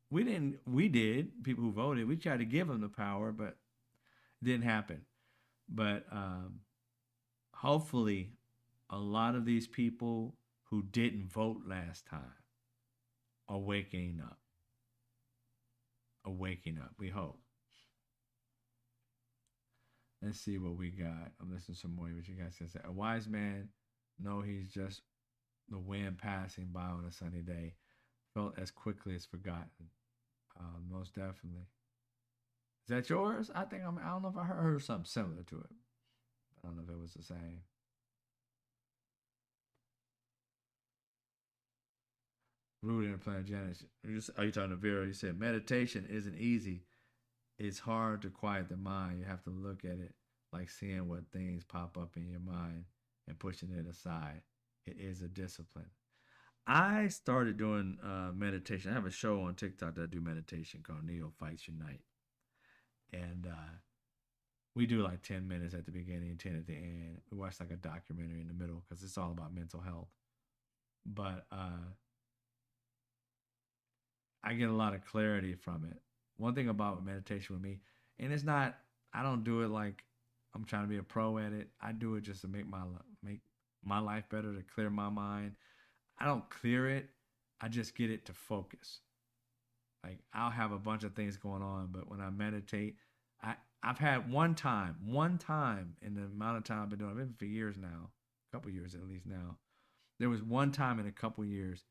We didn't. We did. People who voted, we tried to give them the power, but it didn't happen. But hopefully, a lot of these people who didn't vote last time are waking up. Are waking up. We hope. Let's see what we got. I'm listening to some more. What you guys can say? A wise man, no, he's just the wind passing by on a sunny day, felt as quickly as forgotten. Most definitely. Is that yours? I think I don't know if I heard something similar to it. I don't know if it was the same. Rooted in planet Genesis. Are you talking to Vera? You said meditation isn't easy. It's hard to quiet the mind. You have to look at it like seeing what things pop up in your mind and pushing it aside. It is a discipline. I started doing meditation. I have a show on TikTok that I do meditation called Neo Fights Unite. And we do like 10 minutes at the beginning and 10 at the end. We watch like a documentary in the middle because it's all about mental health. But I get a lot of clarity from it. One thing about meditation with me, and it's not, I don't do it like I'm trying to be a pro at it. I do it just to make my life better, to clear my mind. I don't clear it. I just get it to focus. Like I'll have a bunch of things going on, but when I meditate, I've had one time in the amount of time I've been doing, I've been for years now, a couple years at least now. There was one time in a couple years,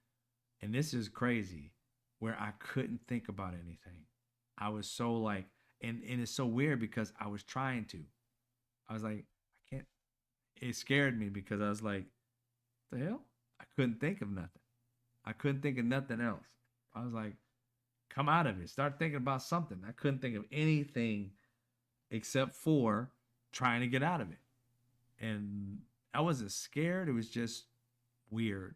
and this is crazy, where I couldn't think about anything. I was so like, and it's so weird because I was trying to. I was like, I can't. It scared me because I was like, the hell? I couldn't think of nothing. I couldn't think of nothing else. I was like, come out of it. Start thinking about something. I couldn't think of anything except for trying to get out of it. And I wasn't scared. It was just weird.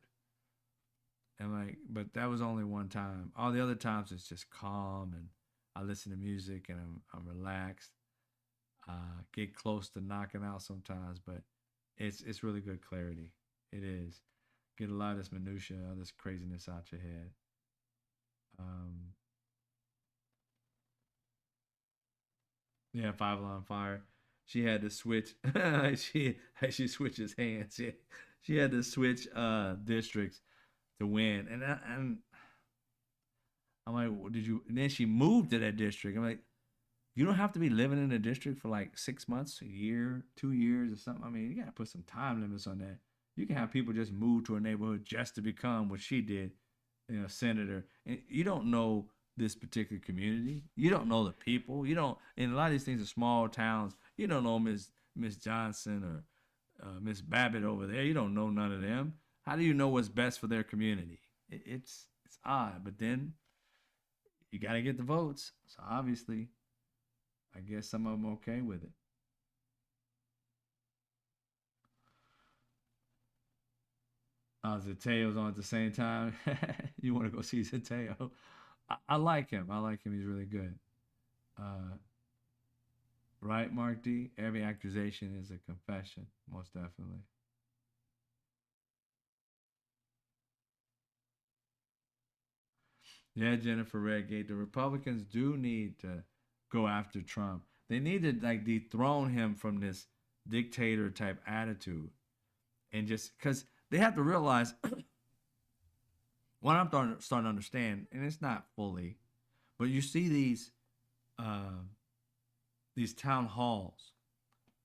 And like, but that was only one time. All the other times it's just calm and I listen to music and I'm relaxed. Get close to knocking out sometimes, but it's really good clarity. It is. Get a lot of this minutia, all this craziness out your head. Um, yeah, Five on Fire. She had to switch. She switches hands. She had to switch districts to win, and I'm like, well, did you? And then she moved to that district. I'm like, you don't have to be living in a district for like 6 months, a year, 2 years, or something. I mean, you gotta put some time limits on that. You can have people just move to a neighborhood just to become what she did, senator. And you don't know this particular community. You don't know the people. You don't. And a lot of these things are small towns. You don't know Miss Johnson or Miss Babbitt over there. You don't know none of them. How do you know what's best for their community? It's odd, but then you got to get the votes. So obviously, I guess some of them are okay with it. Zateo's on at the same time. You want to go see Zateo? I like him. I like him. He's really good. Uh, right, Mark D? Every accusation is a confession, most definitely. Yeah, Jennifer Redgate. The Republicans do need to go after Trump. They need to like dethrone him from this dictator type attitude, and just because they have to realize what starting to understand, and it's not fully, but you see uh, these town halls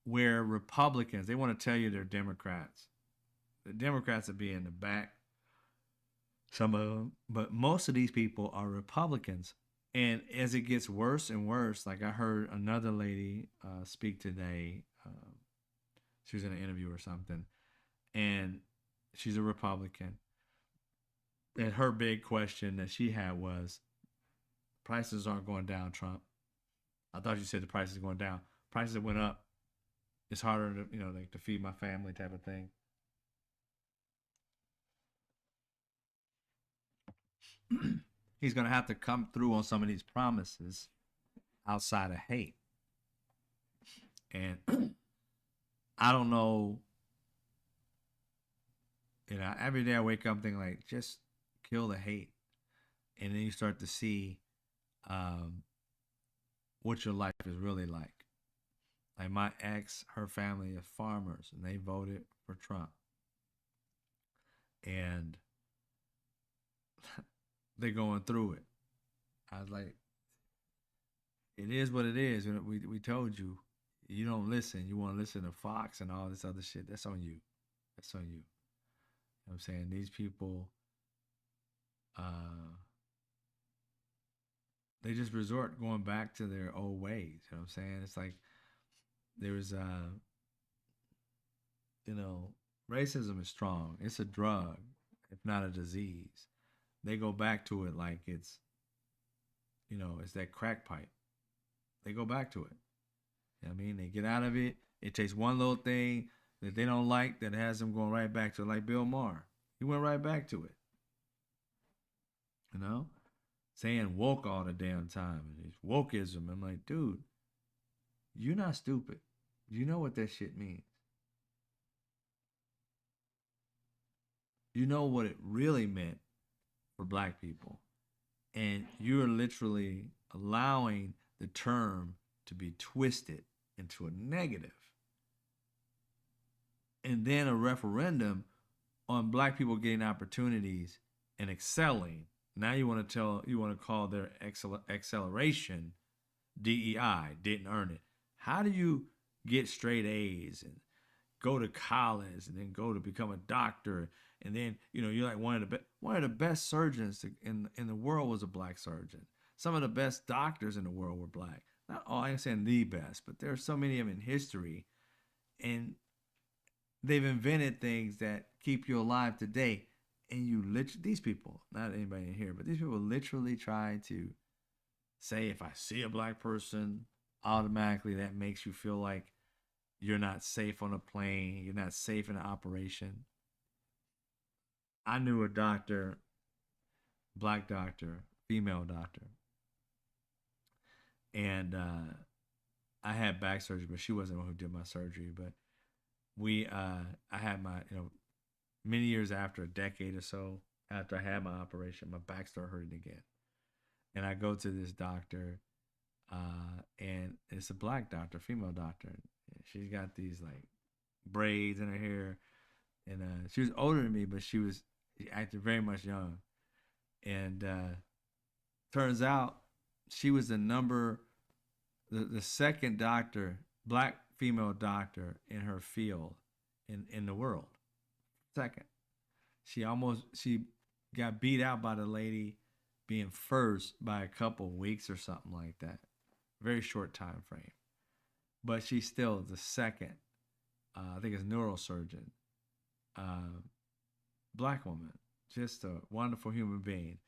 where Republicans they want to tell you they're Democrats. The Democrats will be in the back, some of them, but most of these people are Republicans. And as it gets worse and worse, like I heard another lady speak today. She was in an interview or something, and she's a Republican. And her big question that she had was, prices aren't going down, Trump. I thought you said the prices are going down. Prices went up. It's harder to, like to feed my family type of thing. He's going to have to come through on some of these promises outside of hate. And I don't know, every day I wake up thinking like, just kill the hate. And then you start to see um, what your life is really like. Like my ex, her family is farmers, and they voted for Trump, and they're going through it. I was like, it is what it is. We told you, you don't listen. You want to listen to Fox and all this other shit. That's on you. That's on you. You know what I'm saying? These people, uh, they just resort going back to their old ways. You know what I'm saying? It's like there's, you know, racism is strong. It's a drug, if not a disease. They go back to it like it's that crack pipe. They go back to it. You know what I mean? They get out of it. It takes one little thing that they don't like that has them going right back to it, like Bill Maher. He went right back to it. You know? Saying woke all the damn time. And it's wokeism. I'm like, dude, you're not stupid. You know what that shit means. You know what it really meant for black people. And you're literally allowing the term to be twisted into a negative. And then a referendum on black people getting opportunities and excelling. Now you want to call their acceleration DEI, didn't earn it. How do you get straight A's and go to college and then go to become a doctor, and then you're like one of the best surgeons in the world was a black surgeon. Some of the best doctors in the world were black. Not all, I'm saying the best, but there are so many of them in history, and they've invented things that keep you alive today. And these people, not anybody in here, but these people literally try to say, if I see a black person, automatically that makes you feel like you're not safe on a plane, you're not safe in an operation. I knew a doctor, black doctor, female doctor, and I had back surgery, but she wasn't the one who did my surgery. But I had my, many years after, a decade or so after I had my operation, my back started hurting again, and I go to this doctor, and it's a black doctor, female doctor. She's got these like braids in her hair, and she was older than me, but she acted very much young. And turns out she was the second doctor, black female doctor in her field in the world. Second, she got beat out by the lady being first by a couple weeks or something like that. Very short time frame, but she's still the second. I think it's neurosurgeon, uh, black woman, just a wonderful human being.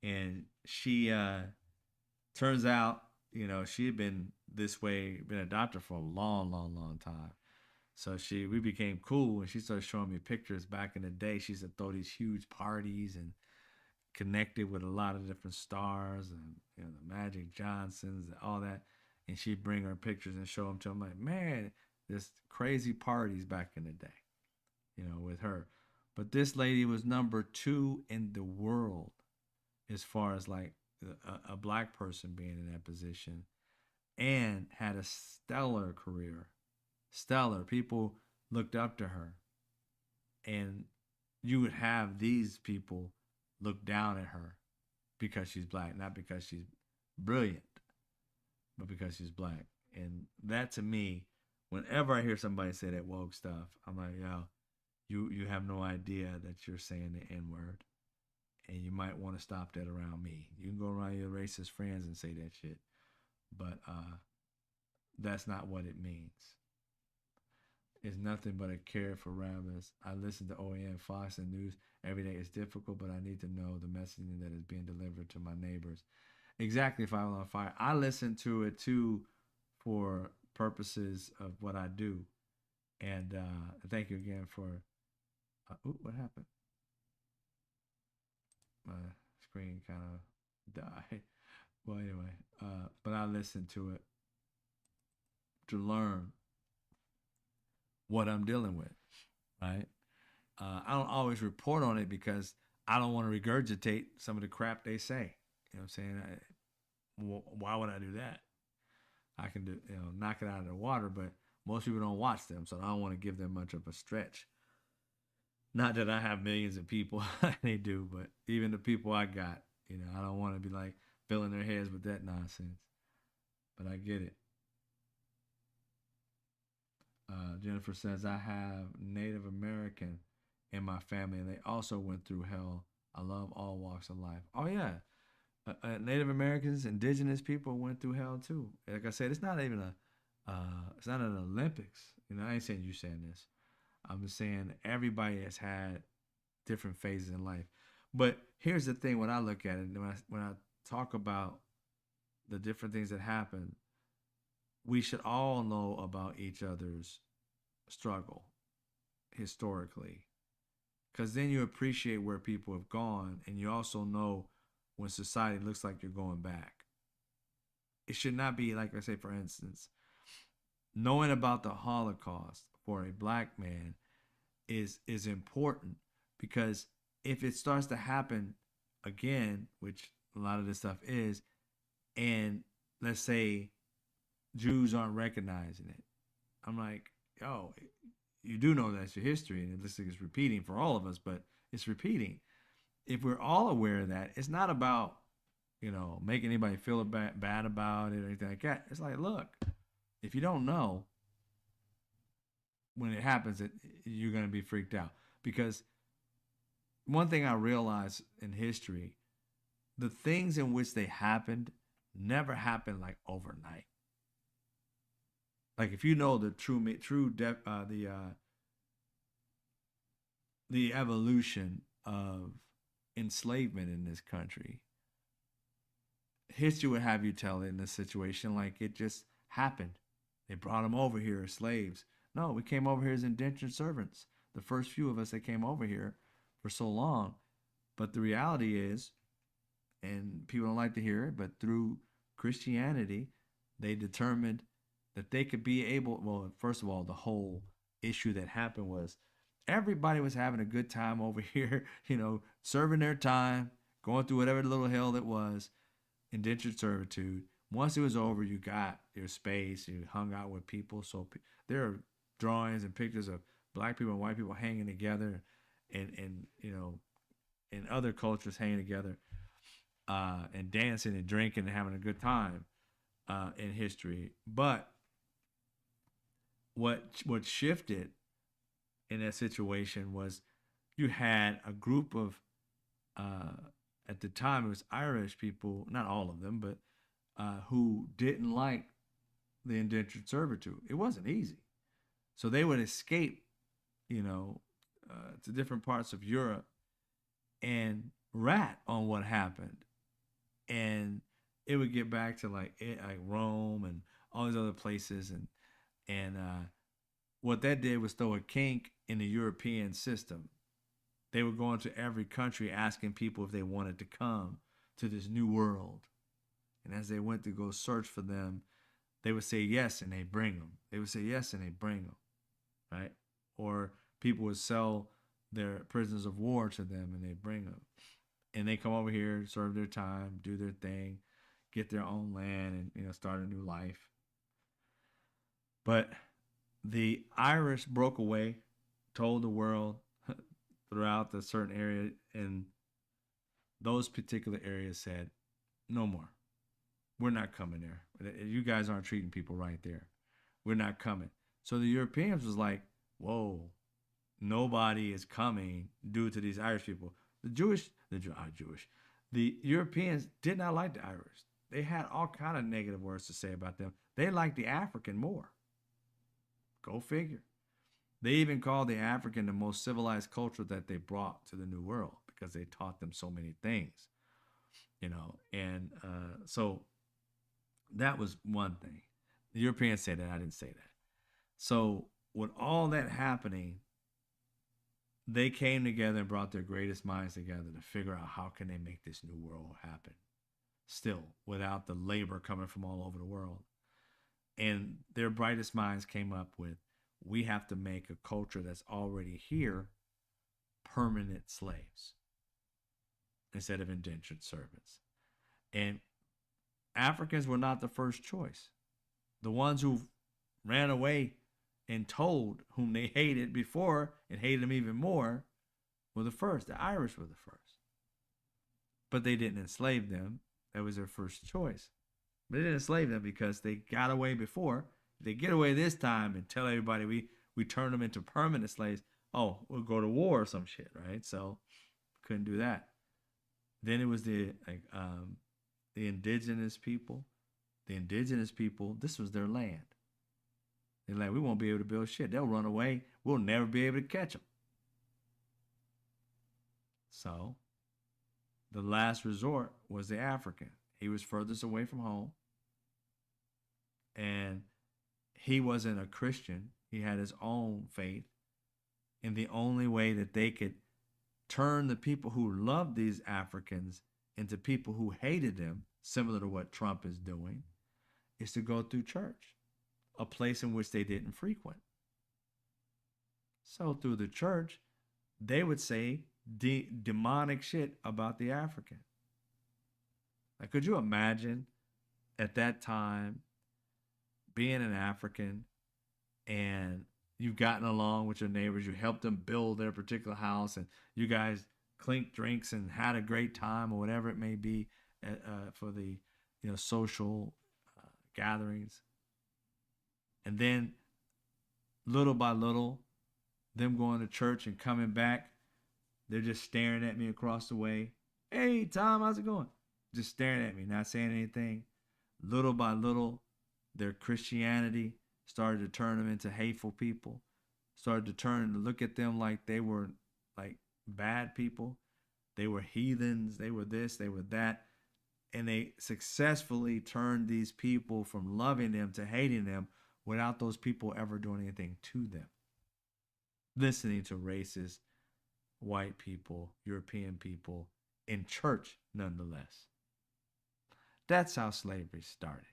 And she turns out, she had been this way, been a doctor for a long, long, long time. So we became cool, and she started showing me pictures back in the day. She used to throw these huge parties and connected with a lot of different stars and the Magic Johnsons and all that. And she'd bring her pictures and show them to them. Like, man, this crazy parties back in the day, with her. But this lady was number 2 in the world as far as like a black person being in that position, and had a stellar career. Stellar. People looked up to her. And you would have these people look down at her because she's black, not because she's brilliant, but because she's black. And that, to me, whenever I hear somebody say that woke stuff, I'm like, yo, you have no idea that you're saying the N word, and you might want to stop that around me. You can go around your racist friends and say that shit, but that's not what it means. is nothing but a carrot for rabbits. I listen to OAN, Fox, and News every day. It's difficult, but I need to know the messaging that is being delivered to my neighbors. Exactly, if I was on fire. I listen to it too for purposes of what I do. And thank you again for. What happened? My screen kind of died. Well, anyway, but I listen to it to learn what I'm dealing with, right? I don't always report on it because I don't want to regurgitate some of the crap they say. You know what I'm saying? Why would I do that? I can do, knock it out of the water, but most people don't watch them, so I don't want to give them much of a stretch. Not that I have millions of people, they do, but even the people I got, I don't want to be like filling their heads with that nonsense. But I get it. Jennifer says, I have Native American in my family, and they also went through hell. I love all walks of life. Oh, yeah. Native Americans, indigenous people went through hell too. Like I said, it's not even it's not an Olympics. I ain't saying you saying this. I'm just saying everybody has had different phases in life. But here's the thing: when I look at it, when I talk about the different things that happen, we should all know about each other's struggle historically, because then you appreciate where people have gone, and you also know when society looks like you're going back. It should not be like I say, for instance, knowing about the Holocaust for a black man is important, because if it starts to happen again, which a lot of this stuff is, and let's say Jews aren't recognizing it, I'm like, yo, you do know that's your history, and it looks like it's repeating for all of us, but it's repeating. If we're all aware of that, it's not about, making anybody feel bad about it or anything like that. It's like, look, if you don't know, when it happens, you're going to be freaked out. Because one thing I realized in history, the things in which they happened never happened like overnight. Like if you know the the evolution of enslavement in this country, history would have you tell it in this situation like it just happened. They brought them over here as slaves. No, we came over here as indentured servants. The first few of us that came over here for so long. But the reality is, and people don't like to hear it, but through Christianity, they determined that they could be able, well, first of all, the whole issue that happened was everybody was having a good time over here, serving their time, going through whatever little hell it was, indentured servitude. Once it was over, you got your space, you hung out with people. So there are drawings and pictures of black people and white people hanging together, and in other cultures hanging together, and dancing and drinking and having a good time in history. But what shifted in that situation was you had a group of at the time it was Irish people, not all of them, but who didn't like the indentured servitude. It wasn't easy, so they would escape, to different parts of Europe and rat on what happened, and it would get back to like Rome and all these other places, and what that did was throw a kink in the European system. They would go into every country asking people if they wanted to come to this new world, and as they went to go search for them, they would say yes and they bring them. They would say yes and they bring them, right? Or people would sell their prisoners of war to them and they bring them, and they come over here, serve their time, do their thing, get their own land, and start a new life. But the Irish broke away, told the world throughout the certain area, and those particular areas said, no more. We're not coming there. You guys aren't treating people right there. We're not coming. So the Europeans was like, whoa, nobody is coming due to these Irish people. The Europeans did not like the Irish. They had all kind of negative words to say about them. They liked the African more. Go figure. They even called the African the most civilized culture that they brought to the New World because they taught them so many things, And so that was one thing. The Europeans said that. I didn't say that. So with all that happening, they came together and brought their greatest minds together to figure out how can they make this new world happen still without the labor coming from all over the world. And their brightest minds came up with, we have to make a culture that's already here permanent slaves instead of indentured servants. And Africans were not the first choice. The ones who ran away and told, whom they hated before and hated them even more, were the first. The Irish were the first. But they didn't enslave them. That was their first choice. But they didn't enslave them because they got away before. If they get away this time and tell everybody we turn them into permanent slaves, oh, we'll go to war or some shit, right? So couldn't do that. Then it was the indigenous people. The indigenous people, this was their land. They're like, we won't be able to build shit. They'll run away. We'll never be able to catch them. So the last resort was the African. He was furthest away from home. And he wasn't a Christian. He had his own faith. And the only way that they could turn the people who loved these Africans into people who hated them, similar to what Trump is doing, is to go through church, a place in which they didn't frequent. So through the church, they would say demonic shit about the African. Like, could you imagine at that time being an African and you've gotten along with your neighbors, you helped them build their particular house, and you guys clinked drinks and had a great time or whatever it may be for the social gatherings. And then little by little, them going to church and coming back, they're just staring at me across the way. Hey, Tom, how's it going? Just staring at me, not saying anything. Little by little, their Christianity started to turn them into hateful people, started to turn to look at them like they were like bad people. They were heathens. They were this, they were that. And they successfully turned these people from loving them to hating them without those people ever doing anything to them. Listening to racist white people, European people in church, nonetheless. That's how slavery started.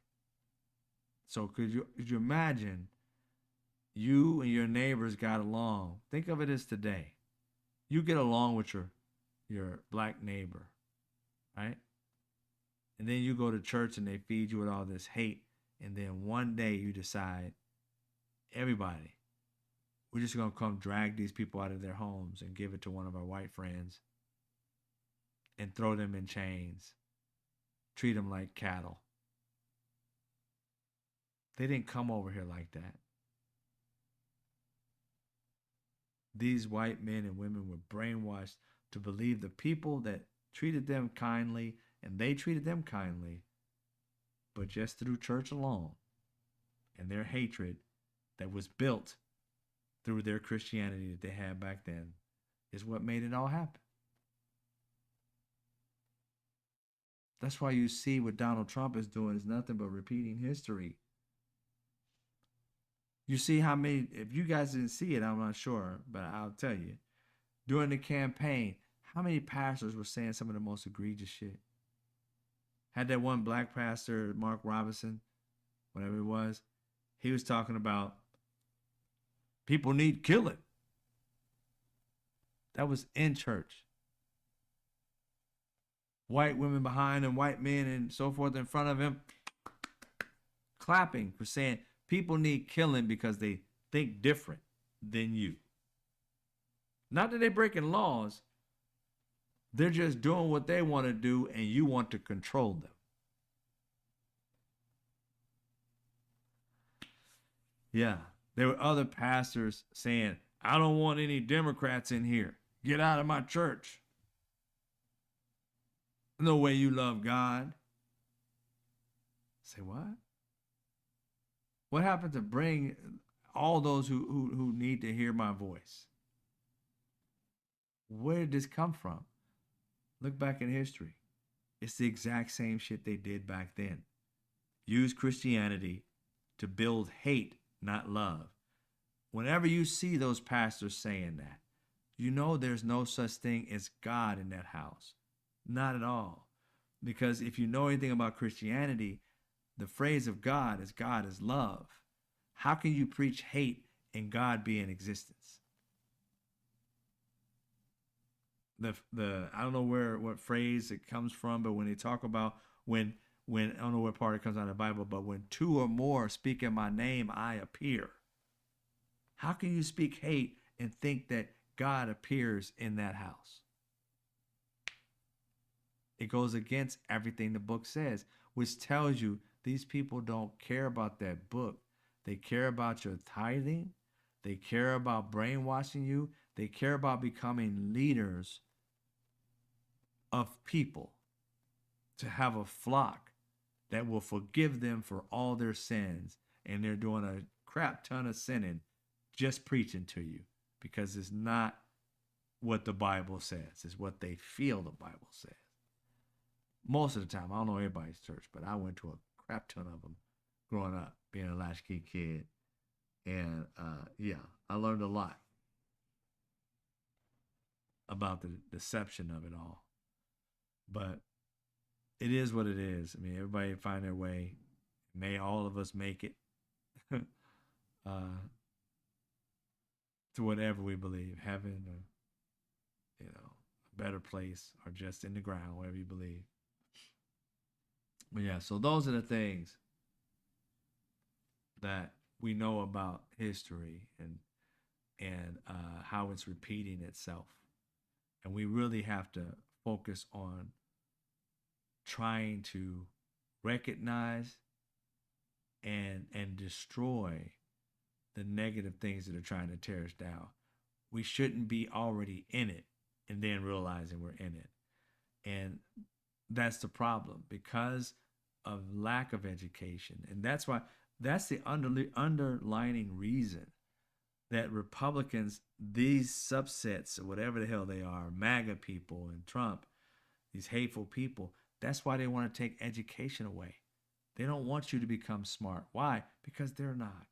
So could you imagine you and your neighbors got along? Think of it as today. You get along with your black neighbor, right? And then you go to church and they feed you with all this hate. And then one day you decide, everybody, we're just going to come drag these people out of their homes and give it to one of our white friends and throw them in chains, treat them like cattle. They didn't come over here like that. These white men and women were brainwashed to believe the people that treated them kindly, and they treated them kindly, but just through church alone and their hatred that was built through their Christianity that they had back then is what made it all happen. That's why you see what Donald Trump is doing is nothing but repeating history. You see how many, if you guys didn't see it, I'm not sure, but I'll tell you. During the campaign, how many pastors were saying some of the most egregious shit? Had that one black pastor, Mark Robinson, whatever it was, he was talking about people need killing. That was in church. White women behind him, white men and so forth in front of him, clapping for saying people need killing because they think different than you. Not that they're breaking laws. They're just doing what they want to do and you want to control them. Yeah, there were other pastors saying, I don't want any Democrats in here. Get out of my church. No way you love God. Say what? What happened to bring all those who need to hear my voice. Where did this come from? Look back in history. It's the exact same shit they did back then. Use Christianity to build hate, not love. Whenever you see those pastors saying that, you know there's no such thing as God in that house. Not at all. Because if you know anything about Christianity, the phrase of God is love. How can you preach hate and God be in existence? The I don't know what phrase it comes from, but when they talk about when I don't know what part it comes out of the Bible, but when two or more speak in my name, I appear. How can you speak hate and think that God appears in that house? It goes against everything the book says, which tells you these people don't care about that book. They care about your tithing. They care about brainwashing you. They care about becoming leaders of people, to have a flock that will forgive them for all their sins. And they're doing a crap ton of sinning just preaching to you, because it's not what the Bible says. It's what they feel the Bible says. Most of the time, I don't know everybody's church, but I went to a crap ton of them growing up, being a latchkey kid. And yeah, I learned a lot about the deception of it all. But it is what it is. I mean, everybody find their way. May all of us make it to whatever we believe, heaven or, a better place, or just in the ground, whatever you believe. But yeah, so those are the things that we know about history and how it's repeating itself. And we really have to focus on trying to recognize and destroy the negative things that are trying to tear us down. We shouldn't be already in it and then realizing we're in it. And that's the problem, because of lack of education. And that's the underlining reason that Republicans, these subsets, or whatever the hell they are, MAGA people and Trump, these hateful people, that's why they want to take education away. They don't want you to become smart. Why? Because they're not.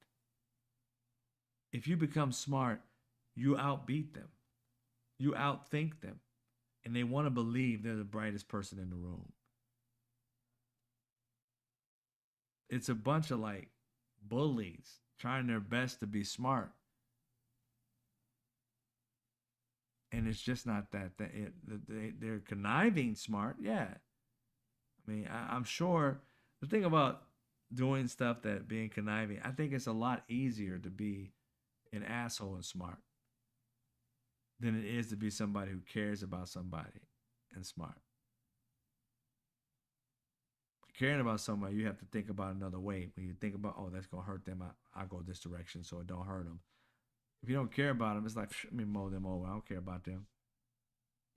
If you become smart, you outbeat them. You outthink them. And they want to believe they're the brightest person in the room. It's a bunch of like bullies trying their best to be smart. And it's just not that. They're conniving smart, yeah. I mean, I'm sure the thing about doing stuff that being conniving, I think it's a lot easier to be an asshole and smart than it is to be somebody who cares about somebody and smart. Caring about somebody, you have to think about another way. When you think about, oh, that's gonna hurt them, I go this direction so it don't hurt them. If you don't care about them, it's like, let me mow them over. I don't care about them.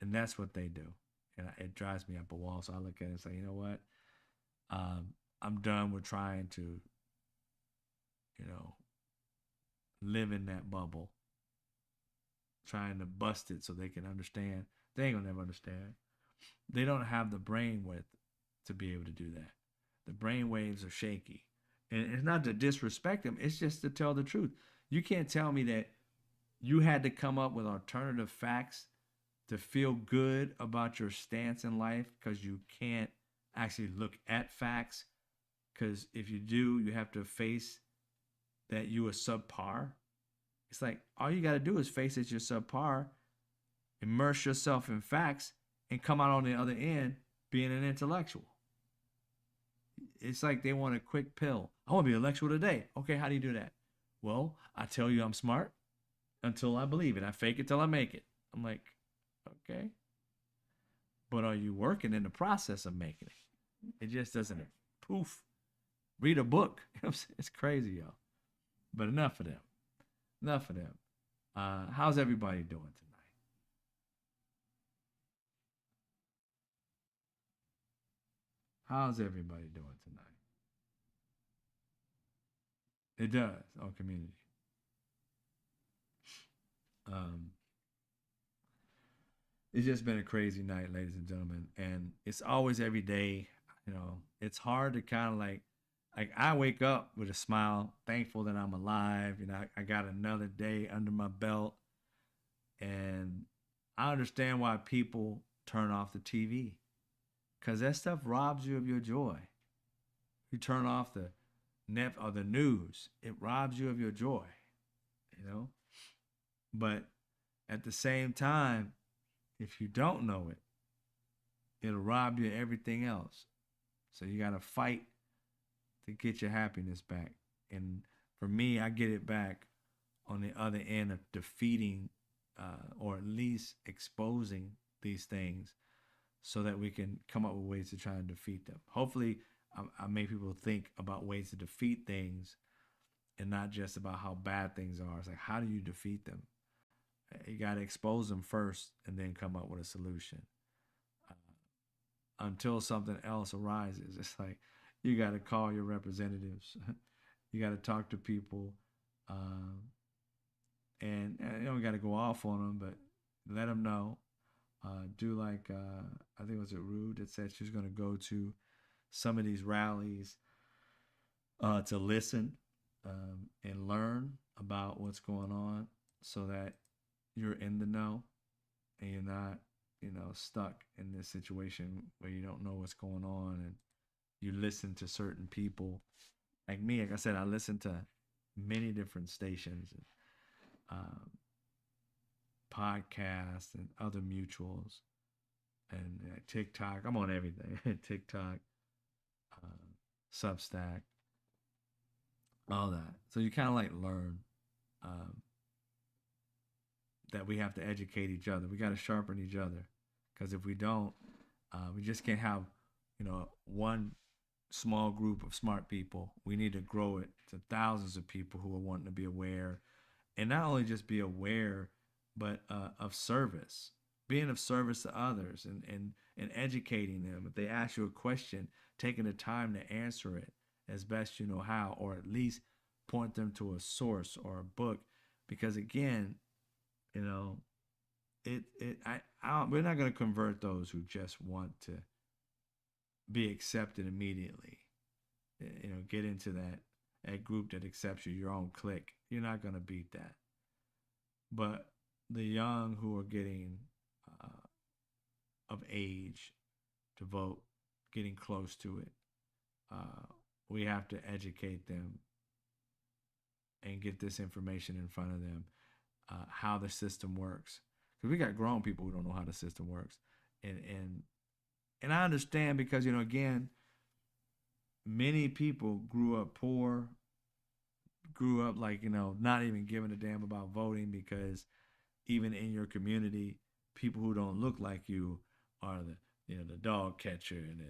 And that's what they do. And it drives me up a wall. So I look at it and say, you know what? I'm done with trying to, live in that bubble, trying to bust it so they can understand. They ain't gonna never understand. They don't have the brain width to be able to do that. The brain waves are shaky. And it's not to disrespect them, it's just to tell the truth. You can't tell me that you had to come up with alternative facts to feel good about your stance in life, because you can't actually look at facts. Because if you do, you have to face that you are subpar. It's like all you got to do is face that you're subpar, immerse yourself in facts, and come out on the other end being an intellectual. It's like they want a quick pill. I want to be intellectual today. Okay, how do you do that? Well, I tell you I'm smart until I believe it. I fake it till I make it. I'm like, okay. But are you working in the process of making it? It just doesn't poof. Read a book. It's crazy, y'all. But enough of them. Enough of them. How's everybody doing tonight? How's everybody doing tonight? It does on community. Um, it's just been a crazy night, ladies and gentlemen, and it's always every day. It's hard to kind of like I wake up with a smile, thankful that I'm alive. I got another day under my belt, and I understand why people turn off the TV because that stuff robs you of your joy. You turn off the net or the news, it robs you of your joy. You know, but at the same time, if you don't know it, it'll rob you of everything else. So you got to fight to get your happiness back. And for me, I get it back on the other end of defeating or at least exposing these things so that we can come up with ways to try and defeat them. Hopefully, I make people think about ways to defeat things and not just about how bad things are. It's like, how do you defeat them? You got to expose them first and then come up with a solution. Until something else arises. It's like you got to call your representatives. You got to talk to people, um, and you don't got to go off on them, but let them know. Do like I think it was Rude that said she's going to go to some of these rallies to listen and learn about what's going on, so that you're in the know and you're not stuck in this situation where you don't know what's going on, and you listen to certain people like me. Like I said, I listen to many different stations and um, podcasts and other mutuals and TikTok. I'm on everything. TikTok, uh, Substack, all that. So you kind of like learn um, that we have to educate each other. We got to sharpen each other, because if we don't, we just can't have one small group of smart people. We need to grow it to thousands of people who are wanting to be aware, and not only just be aware, but of service, being of service to others, and educating them. If they ask you a question, taking the time to answer it as best you know how, or at least point them to a source or a book, because again, you know, we're not going to convert those who just want to be accepted immediately. Get into that group that accepts you, your own clique. You're not going to beat that. But the young who are getting uh, of age to vote, getting close to it, uh, we have to educate them and get this information in front of them, how the system works. Because we got grown people who don't know how the system works, and I understand, because again, many people grew up poor, grew up like not even giving a damn about voting, because even in your community, people who don't look like you are the dog catcher and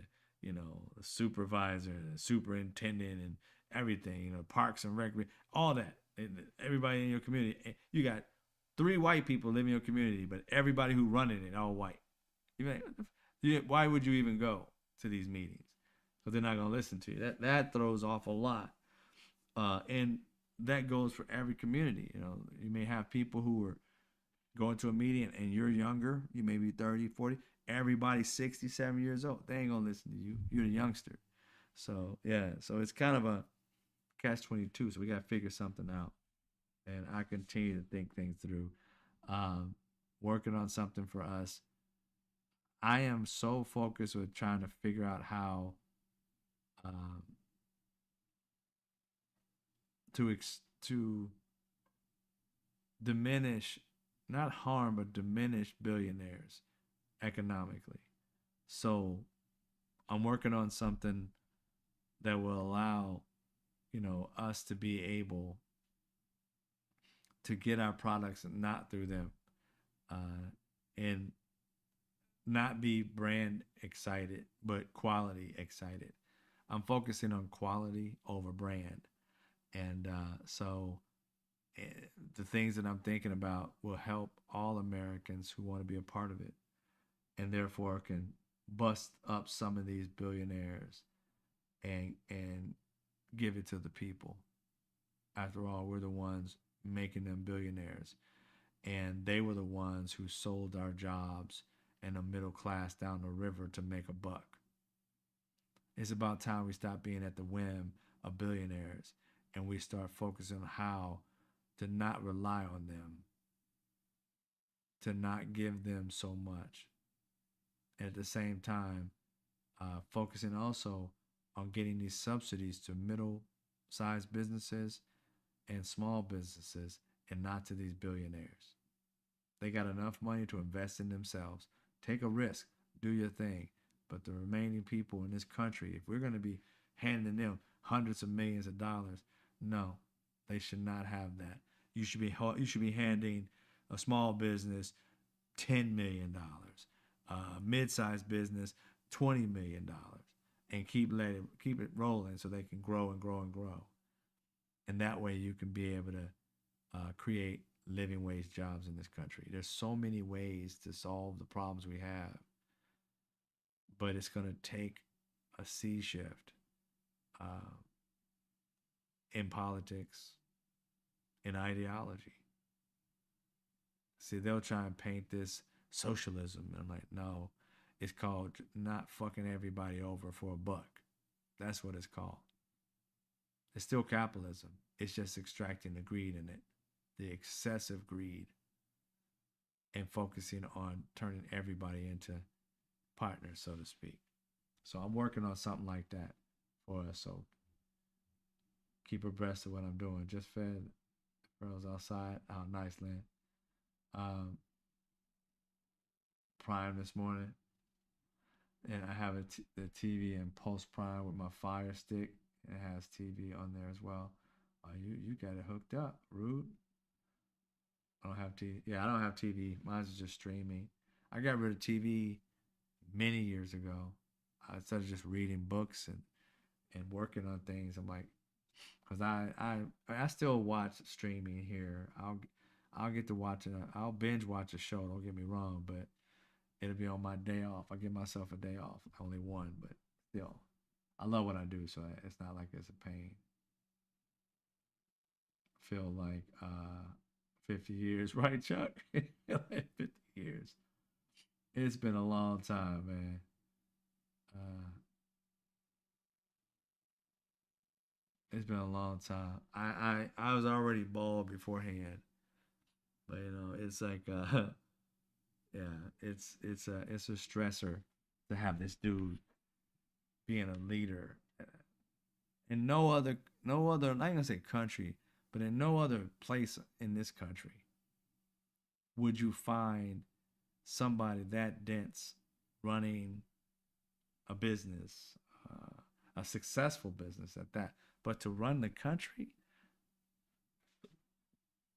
the supervisor and the superintendent and everything, parks and rec, all that. And everybody in your community, you got three white people living in your community, but everybody who running it all white. You're like, why would you even go to these meetings? Because they're not going to listen to you. That throws off a lot, and that goes for every community. You may have people who are going to a meeting and you're younger. You may be 30, 40. Everybody's 67 years old. They ain't going to listen to you. You're the youngster. So, yeah. So it's kind of a catch-22. So we got to figure something out. And I continue to think things through. Um, Working on something for us. I am so focused with trying to figure out how um, to diminish, not harm, but diminish billionaires economically. So I'm working on something that will allow, us to be able to get our products not through them, and not be brand excited, but quality excited. I'm focusing on quality over brand. And so eh, the things that I'm thinking about will help all Americans who want to be a part of it, and therefore can bust up some of these billionaires and give it to the people. After all, we're the ones making them billionaires. And they were the ones who sold our jobs and the middle class down the river to make a buck. It's about time we stop being at the whim of billionaires and we start focusing on how to not rely on them, to not give them so much. And at the same time, focusing also on getting these subsidies to middle sized businesses and small businesses and not to these billionaires. They got enough money to invest in themselves. Take a risk, do your thing. But the remaining people in this country, if we're going to be handing them hundreds of millions of dollars, no, they should not have that. You should be handing a small business $10 million, mid-sized business $20 million, and keep it rolling so they can grow and grow and grow. And that way you can be able to create living wage jobs in this country. There's so many ways to solve the problems we have, but it's going to take a sea shift uh, in politics, in ideology. See, they'll try and paint this socialism. And I'm like, no, it's called not fucking everybody over for a buck. That's what it's called. It's still capitalism. It's just extracting the greed in it, the excessive greed, and focusing on turning everybody into partners, so to speak. So I'm working on something like that for us. So keep abreast of what I'm doing. Just fed girls outside. Oh, nice, Lynn. Um, Prime this morning, and I have the TV in Pulse Prime with my Fire Stick. It has TV on there as well. You got it hooked up, rude. I don't have TV. Yeah, I don't have TV. Mine's just streaming. I got rid of TV many years ago. Instead of just reading books and working on things, I'm like, because I still watch streaming here. I'll get to watching. I'll binge watch a show. Don't get me wrong, but it'll be on my day off. I give myself a day off. Only one, but still, I love what I do, so it's not like it's a pain. I feel like 50 years, right, Chuck? Like 50 years. It's been a long time, man. Uh, it's been a long time. I was already bald beforehand, but it's like yeah, it's a stressor to have this dude being a leader. In no other, I'm not gonna say country, but in no other place in this country would you find somebody that dense running a business, a successful business at that. But to run the country,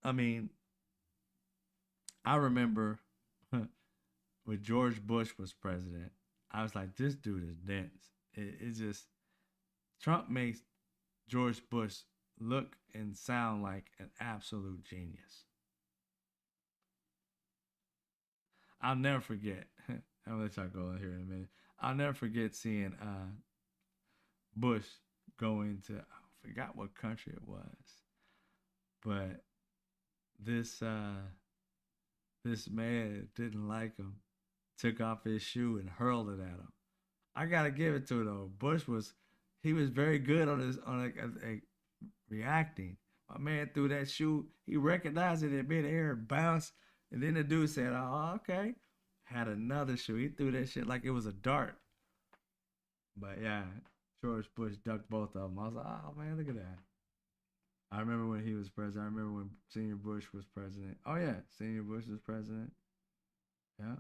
I mean, I remember when George Bush was president, I was like, this dude is dense. It's just Trump makes George Bush look and sound like an absolute genius. I'll never forget. I'll let y'all go here in a minute. I'll never forget seeing Bush going to, I forgot what country it was, but this this man didn't like him, took off his shoe and hurled it at him. I gotta give it to him though. Bush was he was very good on his on a reacting. My man threw that shoe. He recognized it in midair and bounced. And then the dude said, "Oh, okay." Had another shoe. He threw that shit like it was a dart. But yeah, George Bush ducked both of them. I was like, "Oh man, look at that." I remember when he was president. I remember when Senior Bush was president. Oh yeah, Senior Bush was president. Yeah,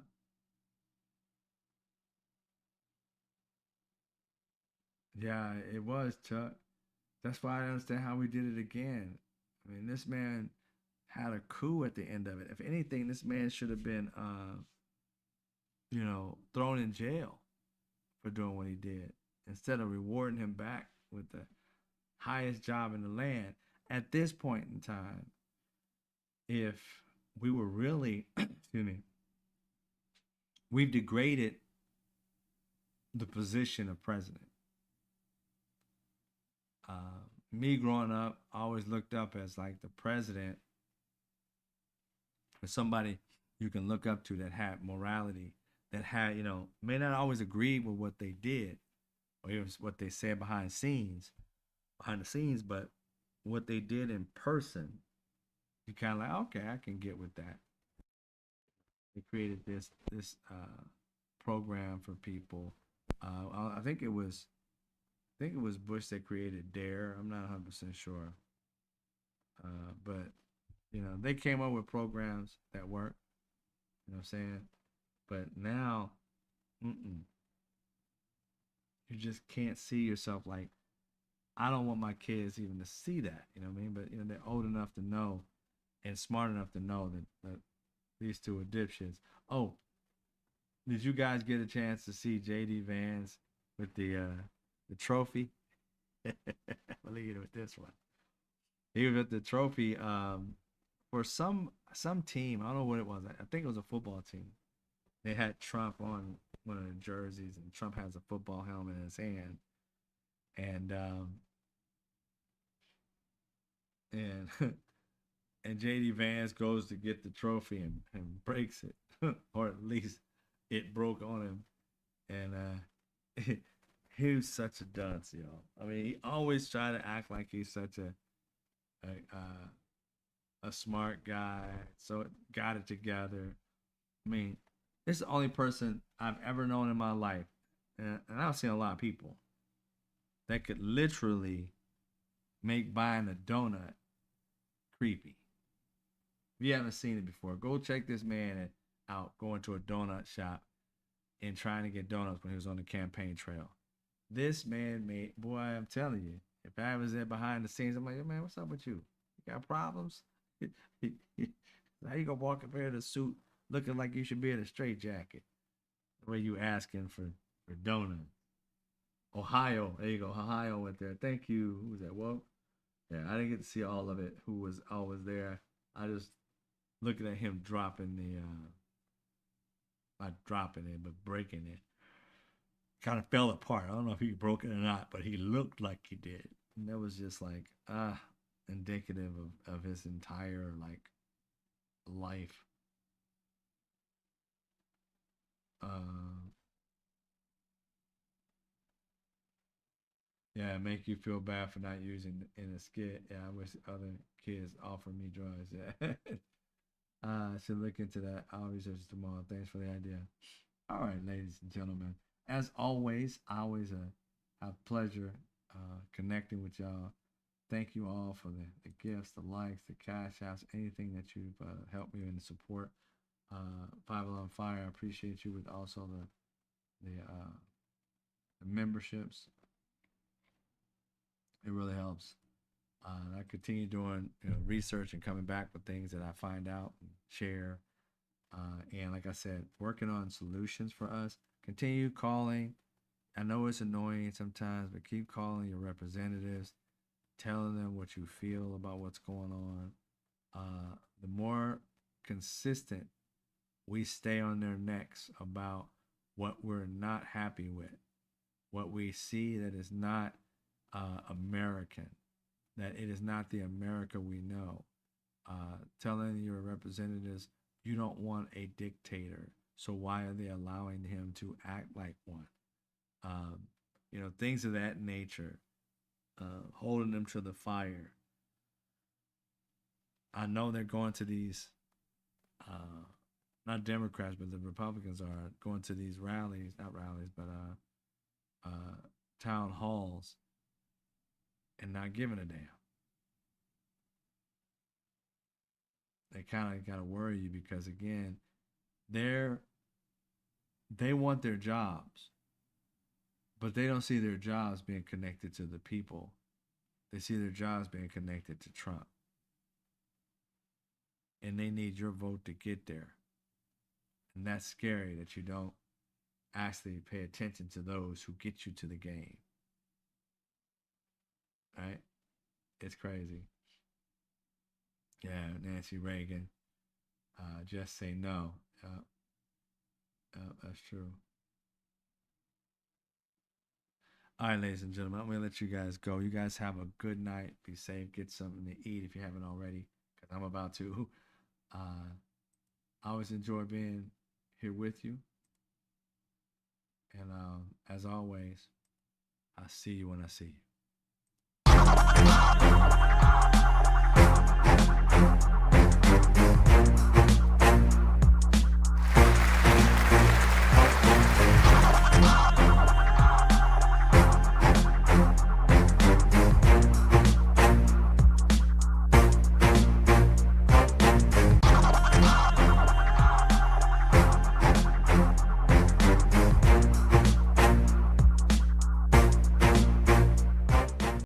yeah, it was Chuck. That's why I understand how we did it again. I mean, this man had a coup at the end of it. If anything, this man should have been, thrown in jail for doing what he did instead of rewarding him back with the highest job in the land. At this point in time, if we were really, excuse me, we've degraded the position of president. Me growing up, I always looked up as like the president or somebody you can look up to that had morality, that had, may not always agree with what they did or even what they said behind the scenes, but what they did in person, you kind of like, okay, I can get with that. They created this program for people. I think it was Bush that created Dare. I'm not 100% sure, but they came up with programs that work. You know what I'm saying? But now, mm-mm, you just can't see yourself like, I don't want my kids even to see that. You know what I mean? But they're old enough to know and smart enough to know that these two are dipshits. Oh, did you guys get a chance to see JD Vance with the trophy? I'll leave you with this one. He was at the trophy for some team. I don't know what it was. I think it was a football team. They had Trump on one of the jerseys, and Trump has a football helmet in his hand, and and and JD Vance goes to get the trophy and breaks it, or at least it broke on him, and he was such a dunce, y'all. I mean, he always try to act like he's such a smart guy, so got it together. I mean, this is the only person I've ever known in my life, and I've seen a lot of people that could literally make buying a donut creepy. If you haven't seen it before, go check this man out going to a donut shop and trying to get donuts when he was on the campaign trail. This man made, boy, I'm telling you, if I was there behind the scenes, I'm like, man, what's up with you? You got problems? How you gonna walk up here in a suit looking like you should be in a straight jacket? The way you asking for donuts. Ohio, there you go. Ohio went there. Thank you. Who was that? Well, yeah, I didn't get to see all of it. Who was always there? I just looking at him dropping the not dropping it, but breaking it. Kind of fell apart. I don't know if he broke it or not, but he looked like he did. And that was just like indicative of his entire like life. Uh, yeah, make you feel bad for not using in a skit. Yeah, I wish other kids offer me drugs. Yeah. I should look into that. I'll research it tomorrow. Thanks for the idea. All right, ladies and gentlemen. As always, I always have pleasure connecting with y'all. Thank you all for the gifts, the likes, the cash apps, anything that you've helped me in the support. Five on Fire, I appreciate you with also the memberships. It really helps. I continue doing research and coming back with things that I find out and share. And like I said, working on solutions for us. Continue calling. I know it's annoying sometimes, but keep calling your representatives, telling them what you feel about what's going on. The more consistent we stay on their necks about what we're not happy with, what we see that is not American, that it is not the America we know. Telling your representatives you don't want a dictator, so why are they allowing him to act like one? Um, things of that nature, holding them to the fire. I know they're going to these, not Democrats, but the Republicans are going to these rallies, not rallies, but town halls and not giving a damn. They kind of got to worry you because again, they're they want their jobs, but they don't see their jobs being connected to the people. They see their jobs being connected to Trump, and they need your vote to get there. And that's scary that you don't actually pay attention to those who get you to the game. Right? It's crazy. Yeah, Nancy Reagan. Just say no. That's true. All right, ladies and gentlemen, I'm gonna let you guys go. You guys have a good night. Be safe. Get something to eat if you haven't already, because I'm about to. Uh, I always enjoy being here with you. And as always, I'll see you when I see you.